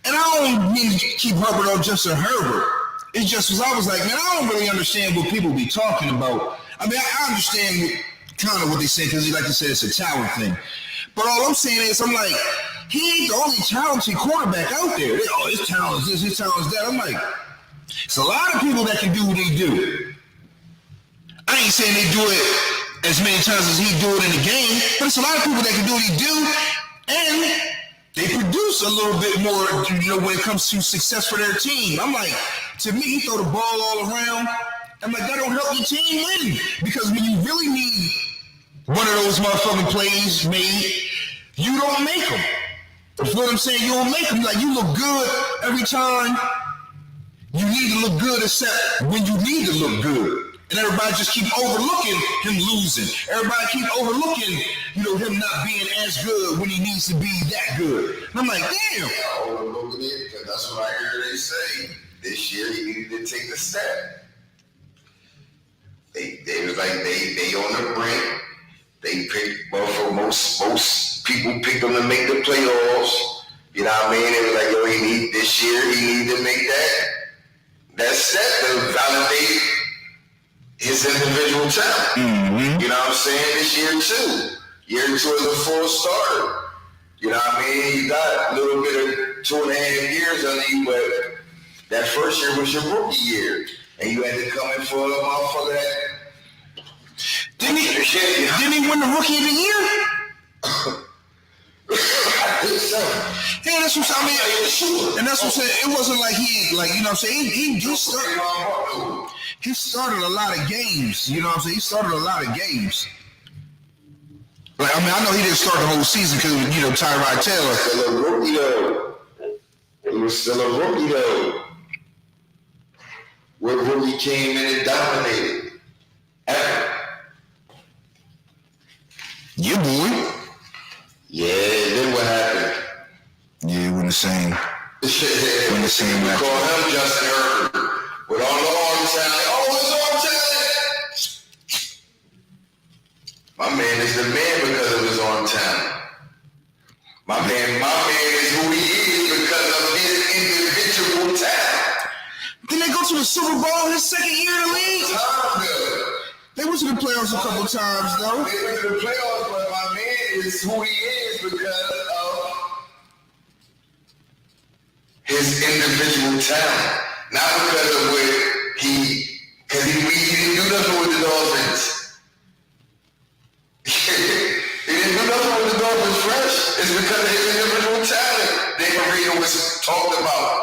Speaker 4: and I don't mean to keep Herbert on Justin Herbert. It's just because I was like, man, I don't really understand what people be talking about. I mean, I understand kind of what they say because, like you said, it's a talent thing. But all I'm saying is, I'm like, he ain't the only talented quarterback out there. Oh, his talent is this, his talent is that. I'm like, it's a lot of people that can do what they do. I ain't saying they do it as many times as he do it in the game, but it's a lot of people that can do what he do, and they produce a little bit more, you know, when it comes to success for their team. I'm like, to me, he throw the ball all around. I'm like, that don't help your team win, because when you really need one of those motherfucking plays made, you don't make them. You know what I'm saying? You don't make them. Like, you look good every time you need to look good, except when you need to look good. And everybody just keep overlooking him losing. Everybody keep overlooking, you know, him not being as good when he needs to be that good. And I'm like, damn.
Speaker 5: Overlooking it, because that's what I hear they say. This year he needed to take the step. They was like, they on the brink. They picked, well, for most people picked them to make the playoffs. You know what I mean? It was like, yo, this year he need to make that step to validate his individual talent. You know what I'm saying? This year too. Year 2 is a full starter. You know what I mean? You got a little bit of 2.5 years under you, but that first year was your rookie year. And you had to come in for a motherfucker that
Speaker 4: didn't he win the rookie of the year?
Speaker 5: I think so.
Speaker 4: Yeah, that's what I mean. And that's what I'm saying. It wasn't like he, like, you know what I'm saying? He started a lot of games. You know what I'm saying? He started a lot of games. Like, I mean, I know he didn't start the whole season because, you know, Tyrod Taylor.
Speaker 5: Still a rookie though. He was still a rookie though. Where rookie came in and dominated. Ever.
Speaker 4: Yeah, boy.
Speaker 5: Yeah, then what happened?
Speaker 4: Yeah, it wasn't the same.
Speaker 5: When the same we call him Justin Herbert. With all the arm talent. Oh, it's arm talent. My man is the man because of his arm talent. My man is who he is because of his individual talent.
Speaker 4: Didn't they go to the Super Bowl his second year in the league? They went to the playoffs a couple times, though.
Speaker 5: They went to the playoffs, but my man is who he is because of his individual talent. Not because of because he didn't do nothing with the Dolphins. He didn't do nothing with the Dolphins fresh. It's because of his individual talent. David Marino was talked about.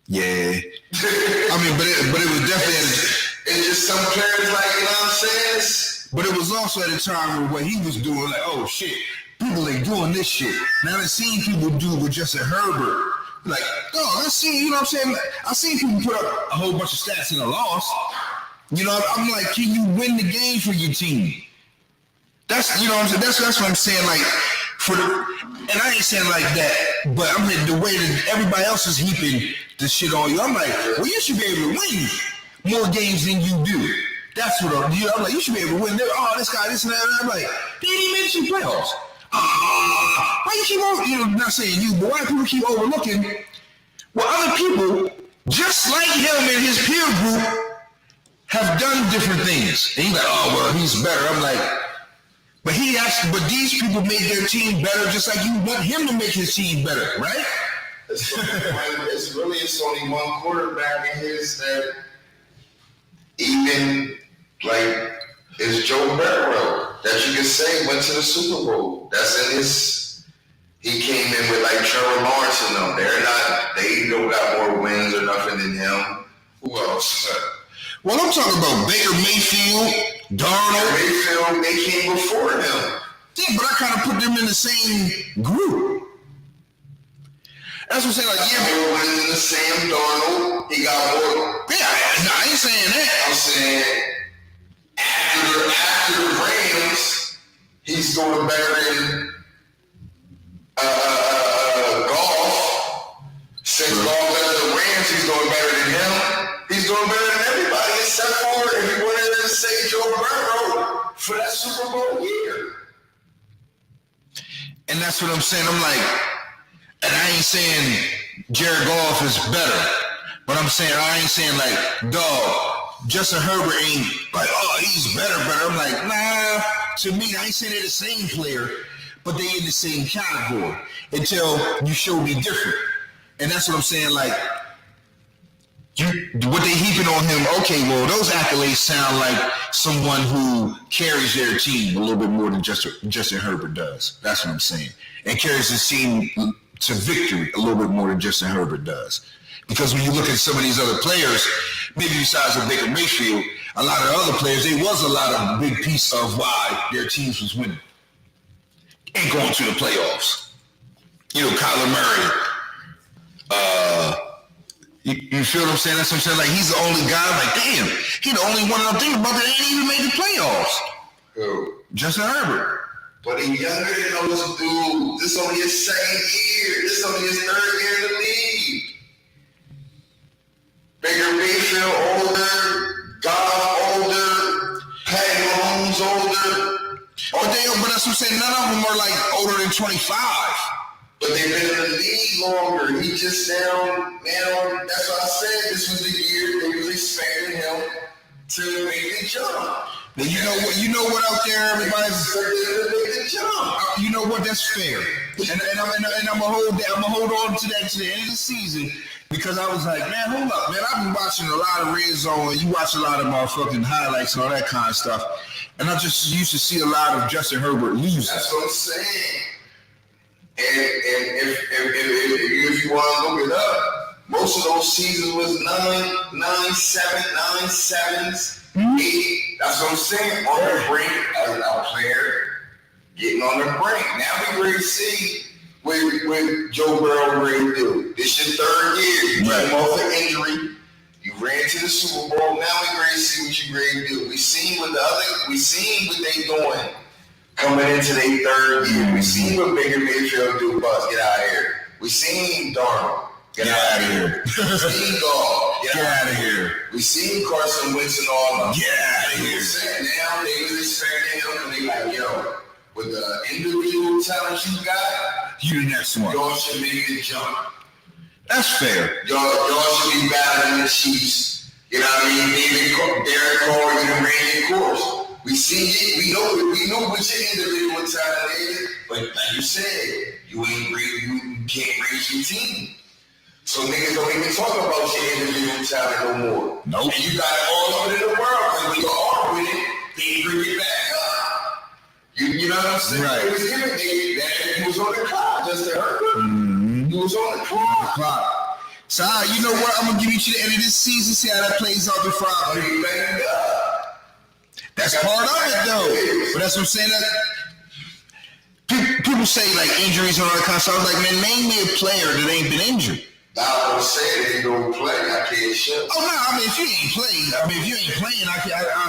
Speaker 4: Yeah. I mean, but it was definitely...
Speaker 5: It's just some players like, you know what I'm saying?
Speaker 4: But it was also at a time where what he was doing, like, oh shit, people ain't doing this shit. Now I've seen people do with Justin Herbert. Like, oh, let's see, you know what I'm saying? I've seen people put up a whole bunch of stats in a loss. You know, I'm like, can you win the game for your team? That's, you know what I'm saying? That's what I'm saying, like, and I ain't saying like that, but I'm like, the way that everybody else is heaping the shit on you, I'm like, well, you should be able to win more games than you do. That's what I'm like, you should be able to win. Oh, this guy, this and that. And I'm like, they didn't even mention playoffs. Why you keep over, you know, not saying you, but why people keep overlooking well, other people, just like him and his peer group, have done different things. And he's like, oh, well, he's better. I'm like, but these people made their team better just like you want him to make his team better, right?
Speaker 5: It's only one quarterback in his that even like is Joe Burrow that you can say went to the Super Bowl. That's in his he came in with like Trevor Lawrence and them. They don't got more wins or nothing than him. Who else?
Speaker 4: Well, I'm talking about Baker Mayfield, Darnold.
Speaker 5: Mayfield, they came before him.
Speaker 4: Yeah, but I kind of put them in the same group. That's what I'm saying. Like, yeah,
Speaker 5: more wins than the Sam Darnold. He got more.
Speaker 4: Yeah, I ain't saying that.
Speaker 5: I'm saying after the Rams, he's doing better than Goff. Since Goff left the Rams, he's doing better than him. He's doing better than everybody except for if you wanted to say Joe Burrow for that Super Bowl year.
Speaker 4: And that's what I'm saying. I'm like, and I ain't saying Jared Goff is better, but I ain't saying like, dog, Justin Herbert ain't like, oh, he's better. I'm like, nah. To me, I ain't saying they're the same player, but they in the same category until you show me different. And that's what I'm saying. Like, what they heaping on him? Okay, well, those accolades sound like someone who carries their team a little bit more than Justin Herbert does. That's what I'm saying, and carries his team to victory a little bit more than Justin Herbert does. Because when you look at some of these other players, maybe besides the Baker Mayfield, a lot of other players, there was a lot of big piece of why their teams was winning and going to the playoffs. You know, Kyler Murray. You feel what I'm saying? That's what I'm saying. Like, he's the only guy. Like, damn, he the only one I'm thinking about that ain't even made the playoffs.
Speaker 5: Who?
Speaker 4: Justin Herbert.
Speaker 5: But he's younger than those dudes. This only his second year. This only his third year in the league. Baker Mayfield older, Goff older, Pat Mahomes older.
Speaker 4: But that's what I'm saying. None of them are like older than 25.
Speaker 5: But they've been in the league longer. He just now, that's what I said. This was the year they was expecting him to make the jump.
Speaker 4: But you know what out there, everybody's
Speaker 5: make the jump.
Speaker 4: You know what? That's fair. And I'm gonna hold on to that to the end of the season, because I was like, man, hold up, man. I've been watching a lot of Red Zone, and you watch a lot of motherfucking highlights and all that kind of stuff. And I just used to see a lot of Justin Herbert lose.
Speaker 5: That's what I'm saying. And if you want to look it up, most of those seasons was 9-7, 9-7s, 8. That's what I'm saying. On the brink as a player, getting on the brink. Now we ready to see what Joe Burrow ready to do. This your third year. You came off an injury. You ran to the Super Bowl. Now we ready to see what you ready to do. We seen what they doing. Coming into their third year, we seen what Baker Mayfield do. Buzz, get out of here. We seen Darnold, get out of here. We seen Goff, get out of here. We seen Carson Wentz and all of them.
Speaker 4: Get out of here.
Speaker 5: Now they was expecting him, and they like, yo, with the individual talent you got,
Speaker 4: you the next one.
Speaker 5: Y'all should make the jump.
Speaker 4: That's fair.
Speaker 5: Y'all should be battling the Chiefs. You know what I mean? Derek Carr, you done ran your course. We see it, we know what your individual talent is, but like you said, you can't raise your team. So niggas don't even talk about your individual talent no more.
Speaker 4: Nope.
Speaker 5: And you got it all over the world, because when you are with it, they bring it back up. You know what I'm saying?
Speaker 4: Right.
Speaker 5: It was given that he was on the clock, just to hurt him. He was on the clock.
Speaker 4: So you know what? I'm gonna give you to the end of this season, see how that plays out before I
Speaker 5: He banged up.
Speaker 4: That's part of it, though. But that's what I'm saying. That people say, like, injuries and all that kind of stuff. I was like, man, name me a player that ain't been injured.
Speaker 5: I don't say that he don't play. I can't shut.
Speaker 4: Oh, no, I mean, if you ain't playing, I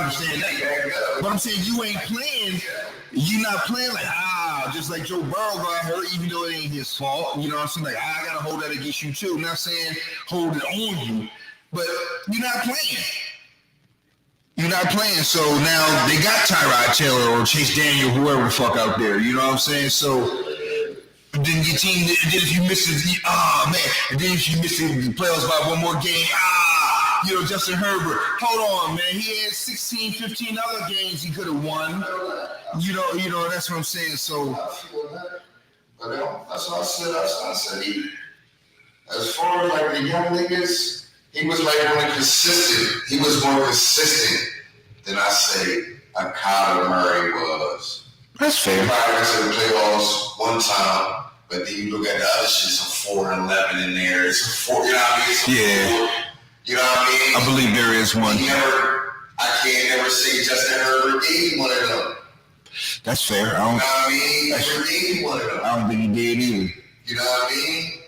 Speaker 4: understand that. But I'm saying you ain't playing, you not playing like, just like Joe Burrow got hurt, even though it ain't his fault. You know what I'm saying? Like, I got to hold that against you, too. I'm not saying hold it on you, but you're not playing. You're not playing, so now they got Tyrod Taylor or Chase Daniel, whoever the fuck out there. You know what I'm saying? So then your team, then if you miss it, and then if you miss the playoffs by one more game, Justin Herbert, hold on, man. He had 16, 15 other games he could have won. You know, that's what I'm saying. So
Speaker 5: that's what I said. As far as like the young niggas. He was like more consistent. He was more consistent than I say Kyler Murray was.
Speaker 4: That's fair.
Speaker 5: He probably went to the playoffs one time, But then you look at the other shit, it's a 4 and 11 in there. It's a 4, you know what I mean? It's a 4, you know what I mean?
Speaker 4: I believe there is one.
Speaker 5: I can't never say Justin Herbert gave one of them.
Speaker 4: That's fair.
Speaker 5: You know what I mean? Never gave one of them.
Speaker 4: I don't think he did either.
Speaker 5: You know what I mean?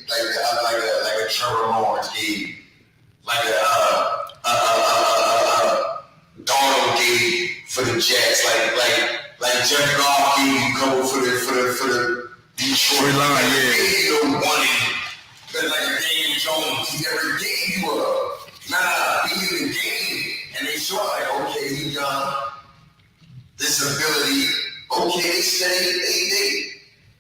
Speaker 5: Like a Trevor Lawrence gave, like a Darnold gave for the Jets, like Jeff Goff gave you cover for the Detroit
Speaker 4: Line,
Speaker 5: yeah. He don't want it. But like Daniel Jones, he never gave you a he in the game, and they saw like, okay, he got this ability. Okay, they say they.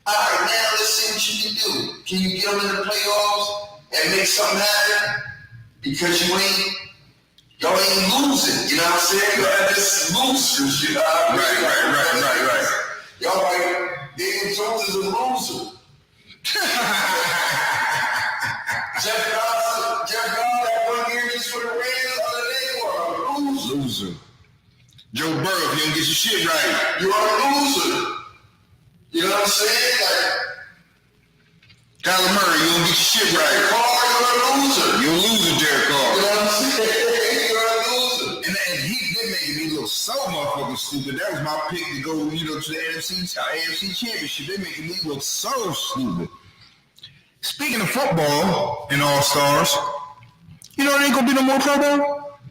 Speaker 5: All right, now let's see what you can do. Can you get them in the playoffs and make something happen? Because y'all ain't losing. You know what I'm saying? Y'all just losers. You know what I mean? Right. Y'all like Daniel Jones is a loser. Jeff Goff had 1 year just for the Raiders. Other than you are a
Speaker 4: Loser. Joe Burrow, if you don't get your shit right,
Speaker 5: you are a loser. You know what I'm saying? Like,
Speaker 4: Kyler Murray, you don't get your shit right.
Speaker 5: Carr, you're a loser.
Speaker 4: You're a loser, Derek Carr.
Speaker 5: You know what I'm saying? You're a loser.
Speaker 4: And he did make me look so motherfucking stupid. That was my pick to go, to the AFC Championship. They making me look so stupid. Speaking of football and All-Stars, there ain't gonna be no more Pro Bowl?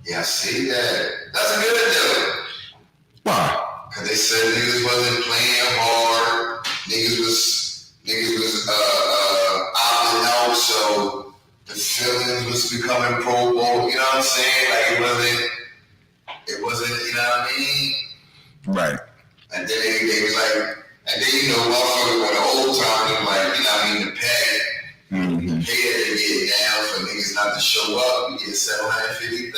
Speaker 5: Yeah, I see that. That's good though.
Speaker 4: Why?
Speaker 5: Cause they said niggas wasn't playing hard. Niggas was opting out, so the feelings was becoming Pro Bowl. You know what I'm saying? Like it wasn't. You know what I mean?
Speaker 4: Right.
Speaker 5: And then they was like, and then motherfuckers when the old time, like, you know what I mean, the pay.
Speaker 4: Mm-hmm.
Speaker 5: The pay that they get now for niggas not to show up, you get $750,000.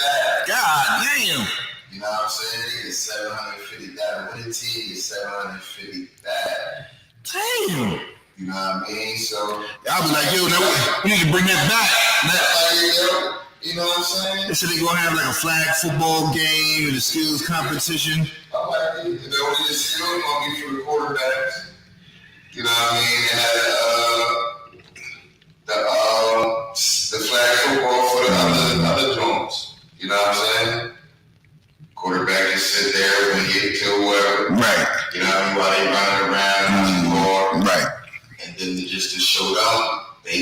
Speaker 4: God damn.
Speaker 5: You know what I'm saying? You get $750,000. Winning team gets $750,000.
Speaker 4: Damn.
Speaker 5: You know what I mean? So
Speaker 4: I was like, we need to bring that back.
Speaker 5: You know what I'm saying?
Speaker 4: They said they're gonna have like a flag football game and a skills competition.
Speaker 5: I'm like, the only skills gonna be for the quarterbacks. You know what I mean? They had the flag football for the other joints. You know what I'm saying? Quarterback just sit there when he to whoever. Right. You know what I mean? While they running around, right. And then just to show them, they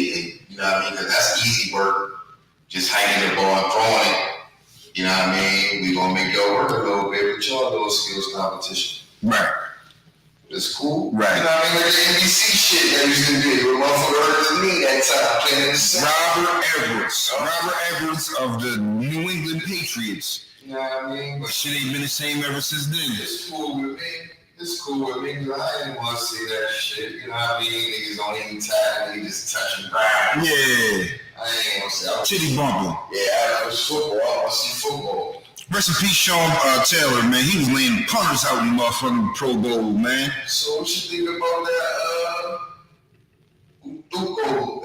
Speaker 5: you know what I mean? Because that's easy work. Just hanging the ball and throwing it. You know what I mean? We gonna make y'all work a little bit with y'all little skills competition. Right. It's cool. Right. You know what I mean? Like the NBC shit that used to do. With motherfucker than me that time playing in the South.
Speaker 4: Robert Edwards of the New England Patriots.
Speaker 5: You know what I mean?
Speaker 4: But shit ain't been the same ever since then.
Speaker 5: It's cool with me. It's cool with me. I didn't want to see that shit. You know what I mean? Niggas don't even tag me, just touching ground.
Speaker 4: Yeah.
Speaker 5: I ain't want to see.
Speaker 4: Chitty bumping.
Speaker 5: Yeah, I was football. I want to see football.
Speaker 4: Rest in peace, Sean Taylor, man. He was laying punters out in motherfucking Pro Bowl, man.
Speaker 5: So what you think about that Duco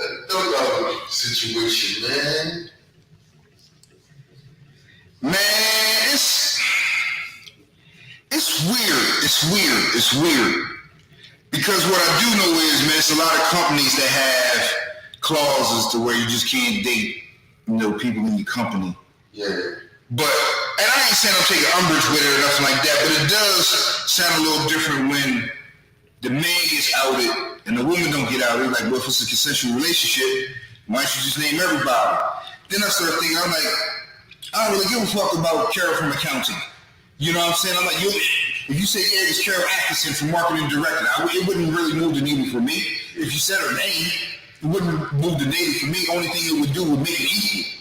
Speaker 5: situation, man?
Speaker 4: Man, it's weird. Because what I do know is, man, it's a lot of companies that have clauses to where you just can't date, people in your company.
Speaker 5: Yeah.
Speaker 4: But, and I ain't saying I'm taking umbrage with it or nothing like that, but it does sound a little different when the man gets outed and the woman don't get outed. Like, well, if it's a consensual relationship, why don't you just name everybody? Then I start thinking, I'm like, I don't really give a fuck about Carol from accounting. You know what I'm saying? I'm like, if you say, yeah, it's Carol Atkinson from marketing director, it wouldn't really move the needle for me. If you said her name, it wouldn't move the needle for me. Only thing it would do would make it equal.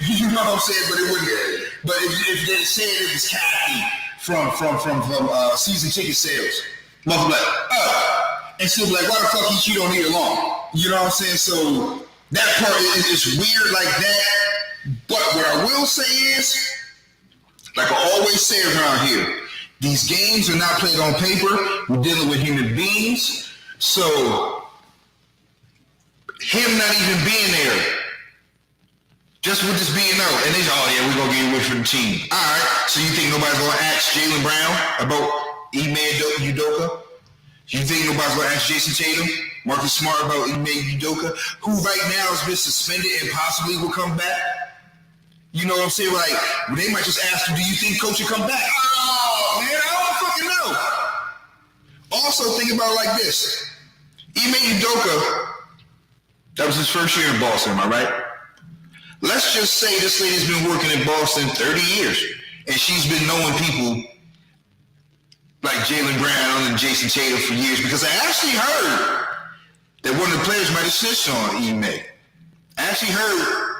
Speaker 4: You know what I'm saying? But it wouldn't. But if they said it was Kathy from season ticket sales, mother like, and she'll be like, why the fuck he cheat on Nia Long? You know what I'm saying? So that part is weird like that. But what I will say is, like I always say around here, these games are not played on paper. We're dealing with human beings. So him not even being there, just with this being out, and they say, oh yeah, we're gonna get away from the team. All right, so you think nobody's gonna ask Jaylen Brown about Ime Udoka? You think nobody's gonna ask Jason Tatum? Marcus Smart about Ime Udoka, who right now has been suspended and possibly will come back. You know what I'm saying? Like, they might just ask you, do you think Coach will come back? Oh, man, I don't fucking know. Also, think about it like this. Ime Udoka, that was his first year in Boston, am I right? Let's just say this lady's been working in Boston 30 years, and she's been knowing people like Jaylen Brown and Jason Tatum for years, because I actually heard that one of the players might have snitched on Ime. I actually heard,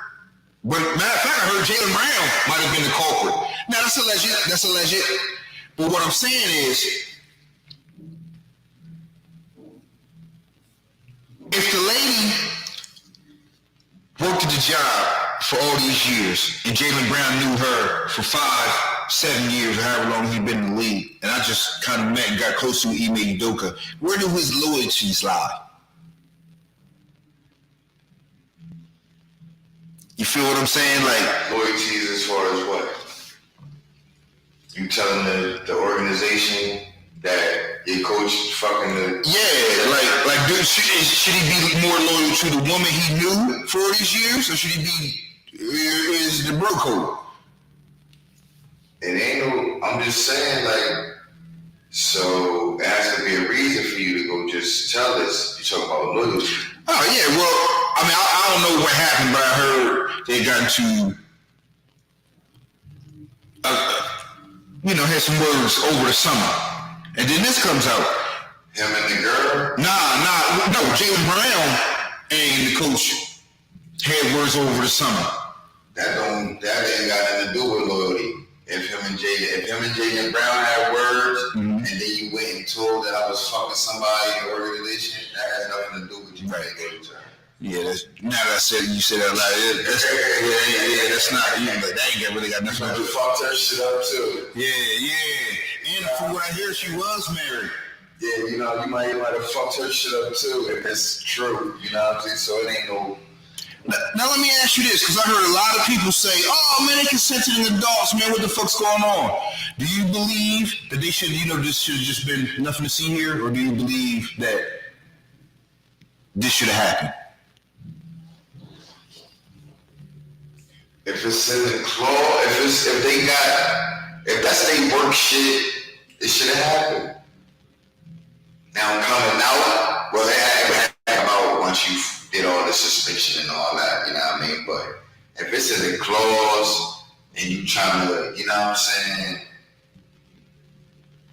Speaker 4: but matter of fact, I heard Jaylen Brown might have been the culprit. Now that's alleged. But what I'm saying is, if the lady worked at the job for all these years, and Jaylen Brown knew her for 5-7 years, or however long he'd been in the league, and I just kind of met and got close to Ime Udoka, where do his loyalties lie? You feel what I'm saying? Like,
Speaker 6: Loyalties as far as what? You telling the organization that your coach fucking the...
Speaker 4: yeah, like dude, should he be more loyal to the woman he knew for all these years, or should he be, is the bro code?
Speaker 6: It ain't no, I'm just saying, like, so it has to be a reason for you to go just tell us. You talking about loyalty.
Speaker 4: Oh, yeah, well, I mean, I don't know what happened, but I heard they got into, had some words over the summer. And then this comes out.
Speaker 6: Him and the girl?
Speaker 4: No, Jaylen Brown and the coach had words over the summer.
Speaker 6: That ain't got nothing to do with loyalty. If him and Jaylen Brown had words, and then you went and told that I was fucking somebody in the organization, that has nothing to do with you. Right.
Speaker 4: Yeah, now that I said you said that loud, that's not like that ain't really got nothing to do.
Speaker 6: You fucked her shit up too.
Speaker 4: Yeah. And from what I hear, she was married.
Speaker 6: Yeah, you might have fucked her shit up too, if it's true. You know what I'm saying? So it ain't no.
Speaker 4: Now let me ask you this, because I heard a lot of people say, "Oh man, they consented in adults, man. What the fuck's going on?" Do you believe that they should, this should have just been nothing to see here, or do you believe that this should have happened?
Speaker 6: If it's in the claw, if that's they work shit, it should have happened. Now coming out, well, they had to come out once you did all the suspension and all that, you know what I mean? But if it's in the clause and you trying to, you know what I'm saying?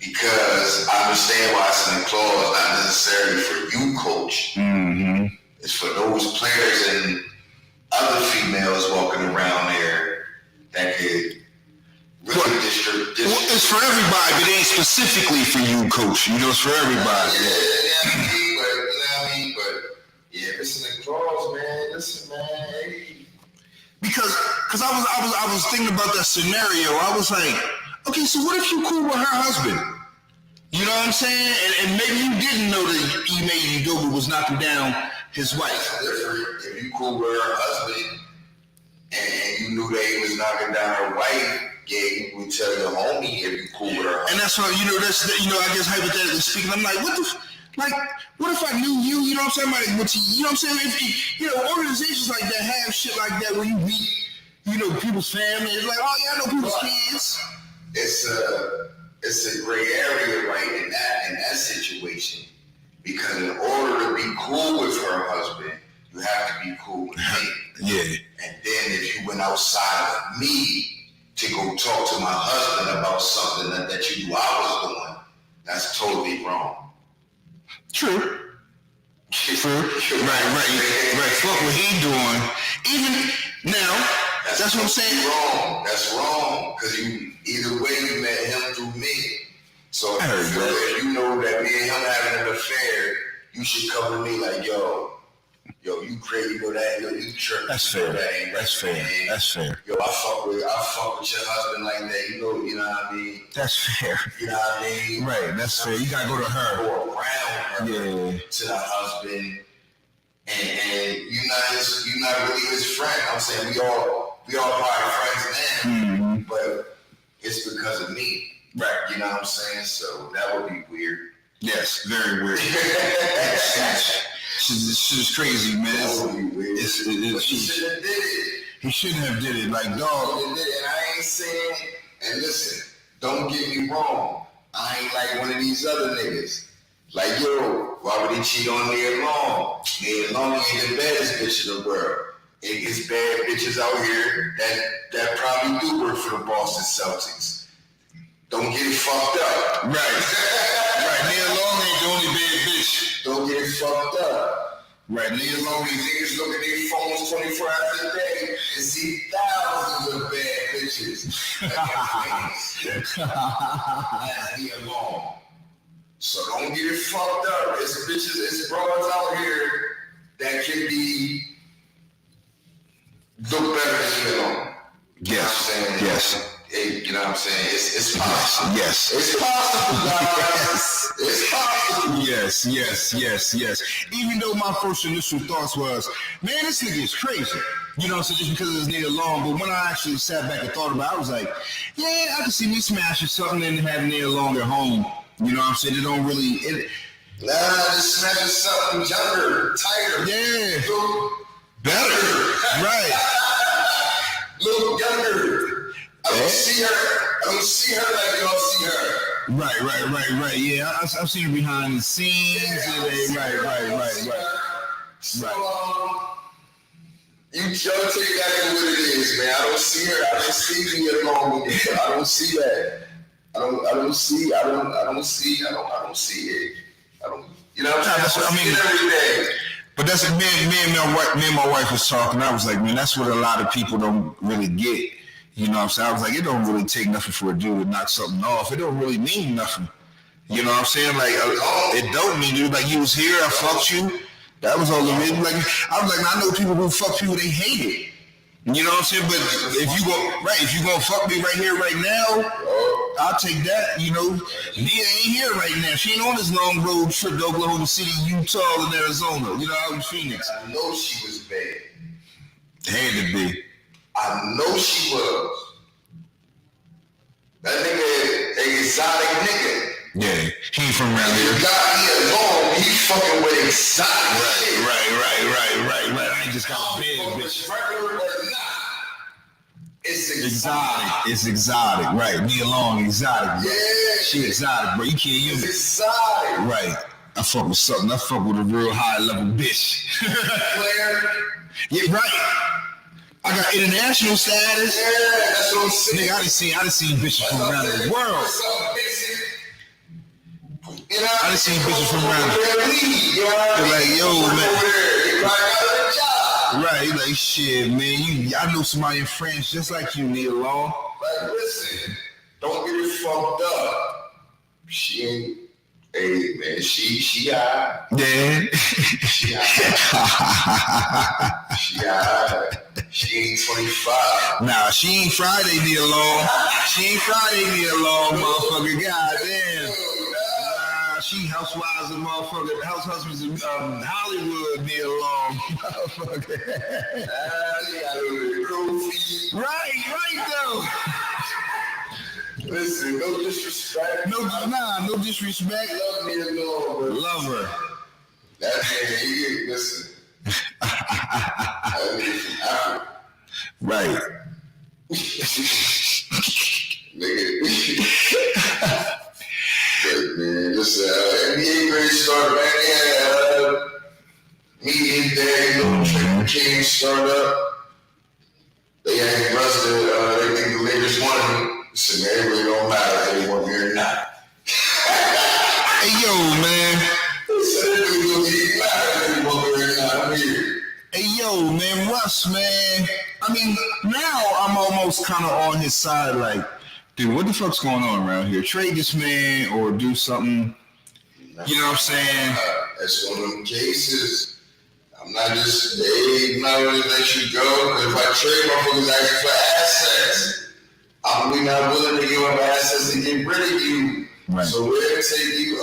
Speaker 6: Because I understand why it's in the clause, not necessarily for you, coach.
Speaker 4: Mm-hmm.
Speaker 6: It's for those players and other females walking around there that could really distribute.
Speaker 4: Well, it's for everybody, but it ain't specifically for you, coach. It's for everybody.
Speaker 6: But yeah, if it's in the clause, man, listen, man, hey.
Speaker 4: Because I was thinking about that scenario. I was like, okay, so what if you cool with her husband? You know what I'm saying? And maybe you didn't know that Ime Udoka was knocking down his wife.
Speaker 6: That's different. If you cool with her husband and you knew that he was knocking down her wife, yeah, you would tell your homie if you cool with her husband.
Speaker 4: And that's why, I guess hypothetically speaking, I'm like, what if I knew you, you know what I'm saying? You know what I'm saying? If organizations like that have shit like that where you meet, people's family. It's like, oh yeah, I know people's kids.
Speaker 6: It's a gray area, right, in that situation. Because in order to be cool with her husband, you have to be cool with me.
Speaker 4: Yeah.
Speaker 6: And then if you went outside of me to go talk to my husband about something that you knew I was doing, that's totally wrong.
Speaker 4: True. Right. Fuck what he doing. Even now, that's what I'm saying.
Speaker 6: That's wrong. Because either way you met him through me. So if you know that me and him having an affair, you should come to me like, yo, you crazy, you tripping.
Speaker 4: That's fair. That's fair.
Speaker 6: Yo, I fuck with your husband like that. You know what I mean?
Speaker 4: That's fair.
Speaker 6: You know what I mean?
Speaker 4: Right, that's fair. You gotta go to her.
Speaker 6: Go around her to the husband, and you're not really his friend. I'm saying we all probably friends now, but it's because of me.
Speaker 4: Right.
Speaker 6: You know what I'm saying? So that would be weird.
Speaker 4: Yes, very weird. This shit is crazy, man.
Speaker 5: That would be weird. But he shouldn't have did it.
Speaker 4: He shouldn't have did it. Like, dog.
Speaker 5: And I ain't saying, and listen, don't get me wrong. I ain't like one of these other niggas. Like, yo, why would he cheat on Nia Long? Nia Long ain't the baddest bitch in the world. And it's bad bitches out here that probably do work for the Boston Celtics. Don't get it fucked up.
Speaker 4: Right. Right. Nia Long ain't the only bad bitch.
Speaker 5: Don't get it fucked up.
Speaker 4: Right. Nia Long
Speaker 5: These niggas look at their phones 24 hours a day and see thousands of bad bitches. That's Nia Long. So don't get it fucked up. It's bitches, it's broads out here that can be look better than Nia Long. You know what I'm saying?
Speaker 4: Yes.
Speaker 5: Hey, you know what I'm saying? It's possible.
Speaker 4: Yes.
Speaker 5: It's possible, guys. It's possible.
Speaker 4: Yes. Even though my first initial thoughts was, man, this nigga is crazy. You know what I'm saying? Just because of his Nia Long. But when I actually sat back and thought about it, I was like, yeah, I can see me smashing something and having Nia Long at home. You know what I'm saying? It don't really...
Speaker 5: Nah, just smashing something younger, tighter.
Speaker 4: Yeah.
Speaker 5: Look
Speaker 4: better. Right.
Speaker 5: Look younger. I don't see her like y'all see her.
Speaker 4: Right. Yeah, I've seen her behind the scenes. Right.
Speaker 5: So, y'all take that for what it is, man. I don't see her. I don't see Nia Long. I don't see that. I don't see it. You know what I'm saying? I mean, every day.
Speaker 4: But that's me and my wife was talking. I was like, man, that's what a lot of people don't really get. You know what I'm saying? I was like, it don't really take nothing for a dude to knock something off. It don't really mean nothing. You know what I'm saying? Like, it don't mean it. Like, you was here, I fucked you. That was all it meant. Like, I was like, I know people who fuck people, they hate it. You know what I'm saying? But if you gonna fuck me right here, right now, I'll take that. You know, Nia ain't here right now. She ain't on this long road trip to Oklahoma City, Utah, and Arizona. You know, out in Phoenix.
Speaker 5: I know she was bad.
Speaker 4: Had to be.
Speaker 5: I know she was. That nigga, an exotic nigga.
Speaker 4: Yeah, he ain't from around here.
Speaker 5: You got me alone, he fucking with exotic shit.
Speaker 4: Right. I ain't just got a big bitch.
Speaker 5: Regular or not, it's exotic.
Speaker 4: It's exotic, right. Nia Long, exotic, bro.
Speaker 5: Yeah.
Speaker 4: She exotic, bro. You can't use
Speaker 5: It's
Speaker 4: it.
Speaker 5: exotic.
Speaker 4: Right. I fuck with something. I fuck with a real high level bitch.
Speaker 5: Claire.
Speaker 4: Yeah, right. I got international status.
Speaker 5: Yeah, that's what I'm saying.
Speaker 4: Nigga, I done seen bitches from around the world.
Speaker 5: You know,
Speaker 4: I done seen bitches from around the
Speaker 5: world.
Speaker 4: They're like, yo, man.
Speaker 5: You probably got a job.
Speaker 4: Right, you like, shit, man. I know somebody in France just like you, Nia Long.
Speaker 5: Like, listen, don't get it fucked up. She ain't, hey, man, she got.
Speaker 4: Yeah.
Speaker 5: She ain't 25.
Speaker 4: Nah, she ain't Friday, Nia Long. She ain't Friday, Nia Long, motherfucker. Goddamn. She housewives and motherfucker, house husbands in Hollywood, Nia Long, motherfucker. Right though.
Speaker 5: Listen, no disrespect.
Speaker 4: No disrespect.
Speaker 5: Love me alone, bro.
Speaker 4: Love her.
Speaker 5: That nigga, listen. That nigga from Africa.
Speaker 4: Right.
Speaker 5: Nigga. But man, listen, NBA great start, man. Yeah, media day, Training King start up. They ain't rusted. They think the Lakers won him. So man, it really don't matter if they won here or not.
Speaker 4: Hey yo, man. Hey yo, man, Russ, man. I mean, now I'm almost kind of on his side, like, dude, what the fuck's going on around here? Trade this man or do something. You know what I'm saying?
Speaker 5: That's one of them cases. I'm not just, they not really let you go. Because if I trade motherfuckers asking for assets, I'm really not willing to give up assets and get rid of you.
Speaker 4: Right.
Speaker 5: So we're going to take you.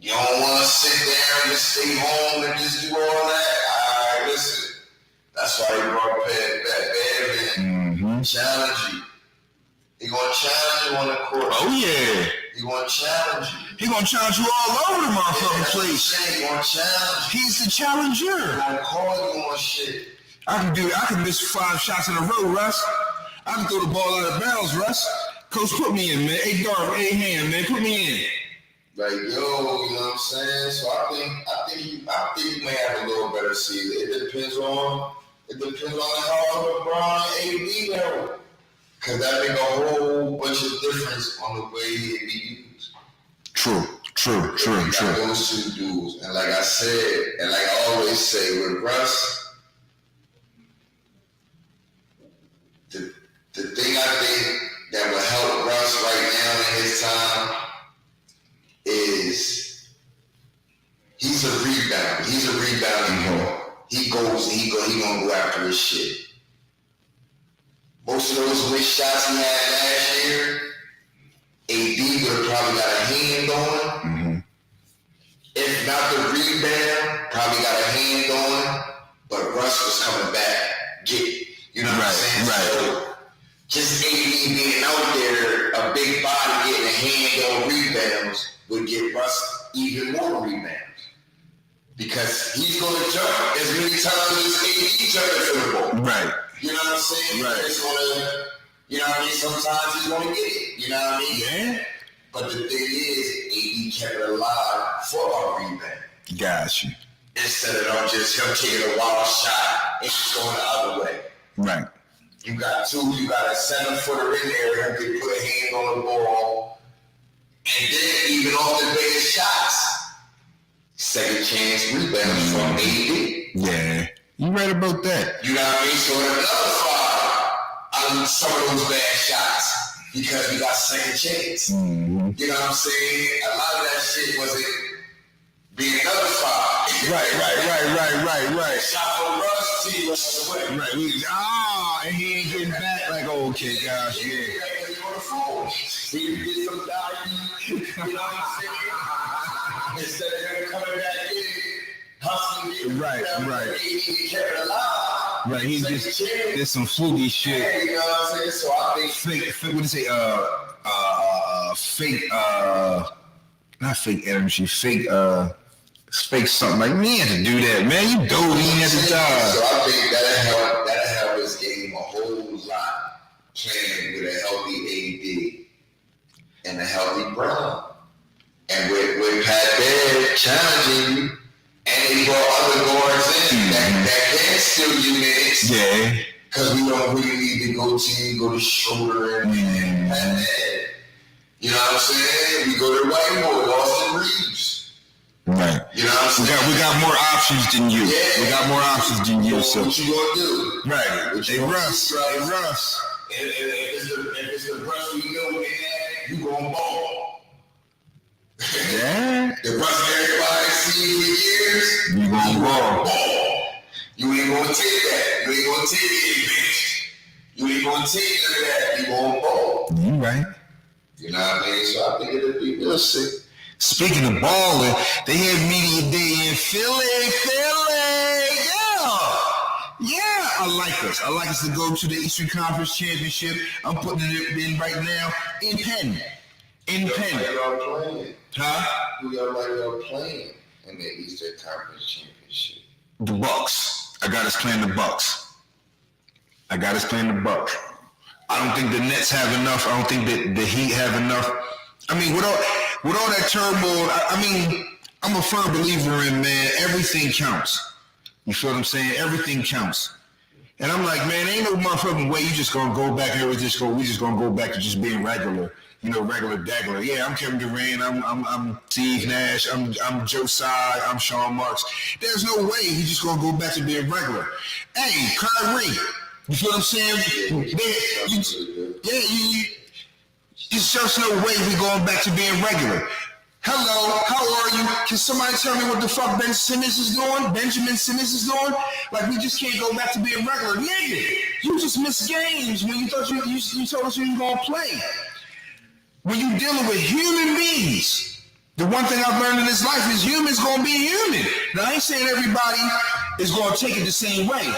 Speaker 5: You don't want to sit there and just stay home and just do all that. All right, listen. That's why he brought Bad in. Challenge you. He gonna challenge you on the court.
Speaker 4: Oh yeah.
Speaker 5: He gonna challenge you.
Speaker 4: He gonna challenge you all over the motherfucking place.
Speaker 5: He gonna challenge you.
Speaker 4: He's the challenger.
Speaker 5: He gonna call you on shit.
Speaker 4: I can miss 5 shots in a row, Russ. I can throw the ball out of bounds, Russ. Coach, put me in, man. Hey, Dark, hey, hand, man, put me in.
Speaker 5: Like, yo, you know what I'm saying? So I think you may have a little better season. It depends on how LeBron and AD go. Cause that make a whole bunch of difference on the way it be used.
Speaker 4: True.
Speaker 5: Those two dudes. And like I said, and like I always say with Russ, the thing I think that will help Russ right now in his time is he's a rebounder. He's a rebounding guard. He gonna go after his shit. Most of those missed shots he had last year, AD would have probably got a hand on him.
Speaker 4: Mm-hmm.
Speaker 5: If not the rebound, probably got a hand on him. But Russ was coming back, you know what I'm saying?
Speaker 4: Right.
Speaker 5: So just AD being out there, a big body getting a hand on rebounds would get Russ even more rebounds. Because he's gonna jump as many times as AD jumping for the ball.
Speaker 4: Right.
Speaker 5: You know what I'm saying?
Speaker 4: Right.
Speaker 5: It's gonna, you know what I mean? Sometimes he's gonna get it. You know what I mean?
Speaker 4: Yeah.
Speaker 5: But the thing is, AD kept it alive for a rebound.
Speaker 4: Got you.
Speaker 5: Instead of just him taking a wild shot and just going the other way.
Speaker 4: Right.
Speaker 5: You got a 7-footer in there who can put a hand on the ball. And then even off the base shots, second chance rebounds from AD.
Speaker 4: Yeah. You right about that.
Speaker 5: You know what I mean? So another 5 on some of those bad shots because we got second chance.
Speaker 4: Mm-hmm.
Speaker 5: You know what I'm saying? A lot of that shit wasn't being nullified.
Speaker 4: Right.
Speaker 5: Shot from Russ, see what's the way.
Speaker 4: Right. And he ain't getting back. Like, oh, okay, gosh, yeah.
Speaker 5: He get some value. You know what I'm saying? Instead of him coming back in, hustling.
Speaker 4: Right.
Speaker 5: He kept it alive.
Speaker 4: Right, he just did some fluky shit.
Speaker 5: Yeah, you know what I'm saying? So I think
Speaker 4: Fake, what do you say? Not fake energy, fake something. Like, me had to do that, man. You dope, he had to
Speaker 5: So
Speaker 4: die.
Speaker 5: I think that'll help his game a whole lot. Playing with a healthy AD and a healthy Brown. And with Pat Bev challenging you, and he brought other guards in that can steal your minutes.
Speaker 4: Yeah.
Speaker 5: Because we don't really need to go to Schroeder and Pat Bev. You know what I'm saying? We go to Whitmore, Austin Reeves.
Speaker 4: Right.
Speaker 5: You know what I'm saying?
Speaker 4: We got more options than you.
Speaker 5: Yeah.
Speaker 4: We got more options than you. So.
Speaker 5: What you gonna do?
Speaker 4: Right. They Russ.
Speaker 5: If it's the Russ we know we had, you gonna ball.
Speaker 4: Yeah.
Speaker 5: The Russ everybody seen for years,
Speaker 4: You gonna ball.
Speaker 5: You ain't gonna take that. You ain't gonna take it, bitch. You ain't gonna take none of that. You gonna ball.
Speaker 4: You right.
Speaker 5: You know what I mean? So I think it'll be real sick.
Speaker 4: Speaking of balling, they had media day in Philly. Yeah, I like us. I like us to go to the Eastern Conference Championship. I'm putting it in right now in pen.
Speaker 5: Who y'all playing?
Speaker 4: Huh?
Speaker 5: Who y'all playing in the Eastern Conference Championship?
Speaker 4: The Bucks. I got us playing the Bucks. I don't think the Nets have enough. I don't think that the Heat have enough. I mean, with all that turmoil, I mean, I'm a firm believer in, man, everything counts. You feel what I'm saying? Everything counts. And I'm like, man, ain't no motherfucking way you just gonna go back here. We just gonna go back to just being regular. You know, regular daggler. Yeah, I'm Kevin Durant. I'm Steve Nash. I'm Joe Tsai. I'm Sean Marks. There's no way he's just gonna go back to being regular. Hey, Kyrie. You feel what I'm saying? It's just no way we going back to being regular. Hello, how are you? Can somebody tell me what the fuck Benjamin Simmons is doing? Like, we just can't go back to being regular. Nigga, you just missed games when you thought you told us you were going to play. When you're dealing with human beings, the one thing I've learned in this life is humans going to be human. Now, I ain't saying everybody is going to take it the same way,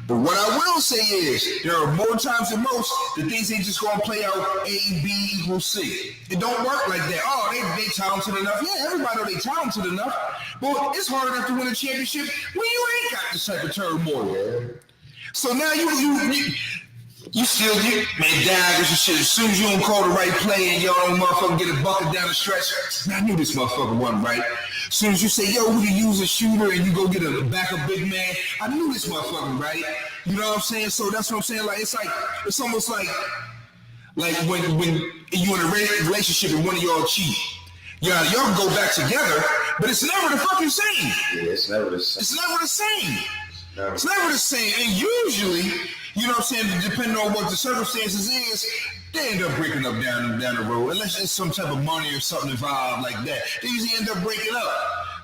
Speaker 4: But what I will say is, there are more times than most that things ain't just gonna play out A, B equals C. It don't work like that. Oh, they talented enough. Yeah, everybody know they talented enough. But it's hard enough to win a championship when you ain't got this type of turmoil. So now you still man daggers and shit. As soon as you don't call the right play and y'all don't motherfucking get a bucket down the stretch, man, I knew this motherfucker wasn't right. As soon as you say, yo, we can use a shooter and you go get a backup big man, I knew this motherfucker right. You know what I'm saying? So that's what I'm saying. Like it's almost like when you in a relationship and one of y'all cheat. Yeah, y'all can go back together, but it's never the fucking same.
Speaker 6: Yeah, it's never the same.
Speaker 4: It's never the same. It's never the same. And usually, you know what I'm saying, depending on what the circumstances is, they end up breaking up down the road. Unless there's some type of money or something involved like that. They usually end up breaking up.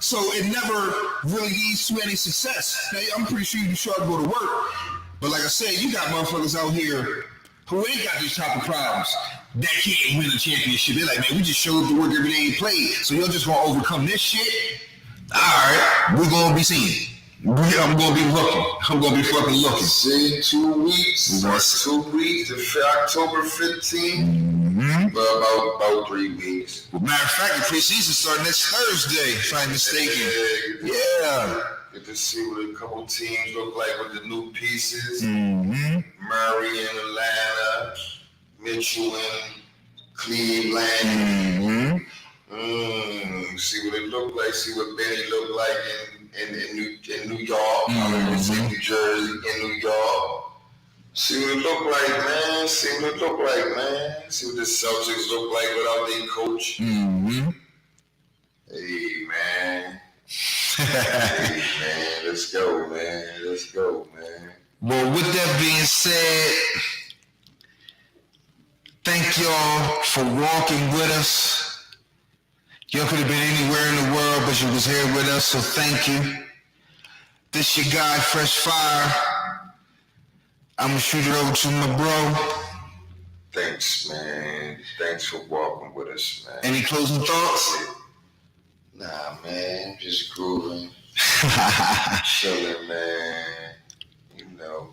Speaker 4: So it never really leads to any success. Now, I'm pretty sure you sure go to work. But like I said, you got motherfuckers out here who ain't got these type of problems that can't win a championship. They're like, man, we just show up to work every day and play. So you're just gonna overcome this shit? All right, we're gonna be seeing. I'm gonna be looking. I'm gonna be fucking looking.
Speaker 5: See, 2 weeks. 2 weeks. October 15th.
Speaker 4: Mm-hmm.
Speaker 5: About 3 weeks.
Speaker 4: Well, matter of fact, the preseason starts next Thursday, if I'm mistaken.
Speaker 5: Yeah. Get to see what a couple teams look like with the new pieces.
Speaker 4: Mm-hmm.
Speaker 5: Murray in Atlanta, Mitchell in Cleveland.
Speaker 4: Mm-hmm.
Speaker 5: See what it look like. See what Benny look like in New York.
Speaker 4: Mm-hmm.
Speaker 5: New Jersey, in New York. See what it look like, man. See what it look like, man. See what the Celtics look like without their coach.
Speaker 4: Mm-hmm.
Speaker 5: Hey, man. Hey, man. Let's go, man. Let's go, man.
Speaker 4: Well, with that being said, thank y'all for walking with us. Y'all could have been anywhere in the world, but you was here with us, so thank you. This your guy, Fresh Fire. I'm gonna shoot it over to my bro.
Speaker 5: Thanks, man. Thanks for walking with us, man.
Speaker 4: Any closing thoughts?
Speaker 5: Nah, man. Just grooving. Chilling, man. You know.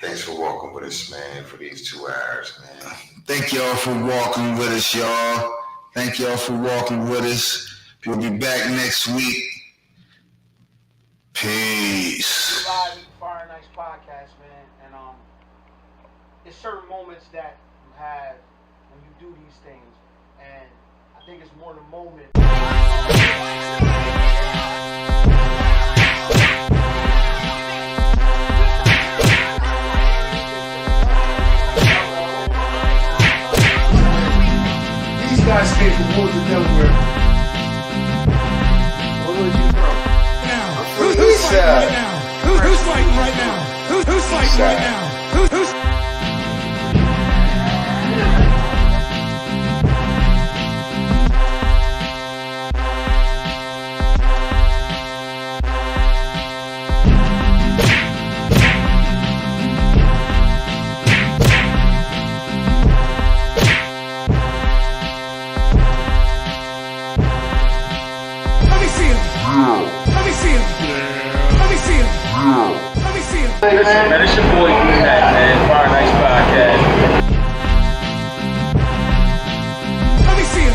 Speaker 5: Thanks for walking with us, man, for these 2 hours, man.
Speaker 4: Thank y'all for walking with us, y'all. Thank y'all for walking with us. We'll be back next week. Peace.
Speaker 1: Live at the Fire Nights podcast, man, and it's certain moments that you have when you do these things, and I think it's more the moment.
Speaker 8: These guys came from Wood to Delaware.
Speaker 1: Where was you from?
Speaker 8: Who's fighting right now? Who's fighting right now? Who's fighting right now? Who's
Speaker 3: Man, it's your boy D-Mac, man. Fire Nights Podcast.
Speaker 8: Let me see him.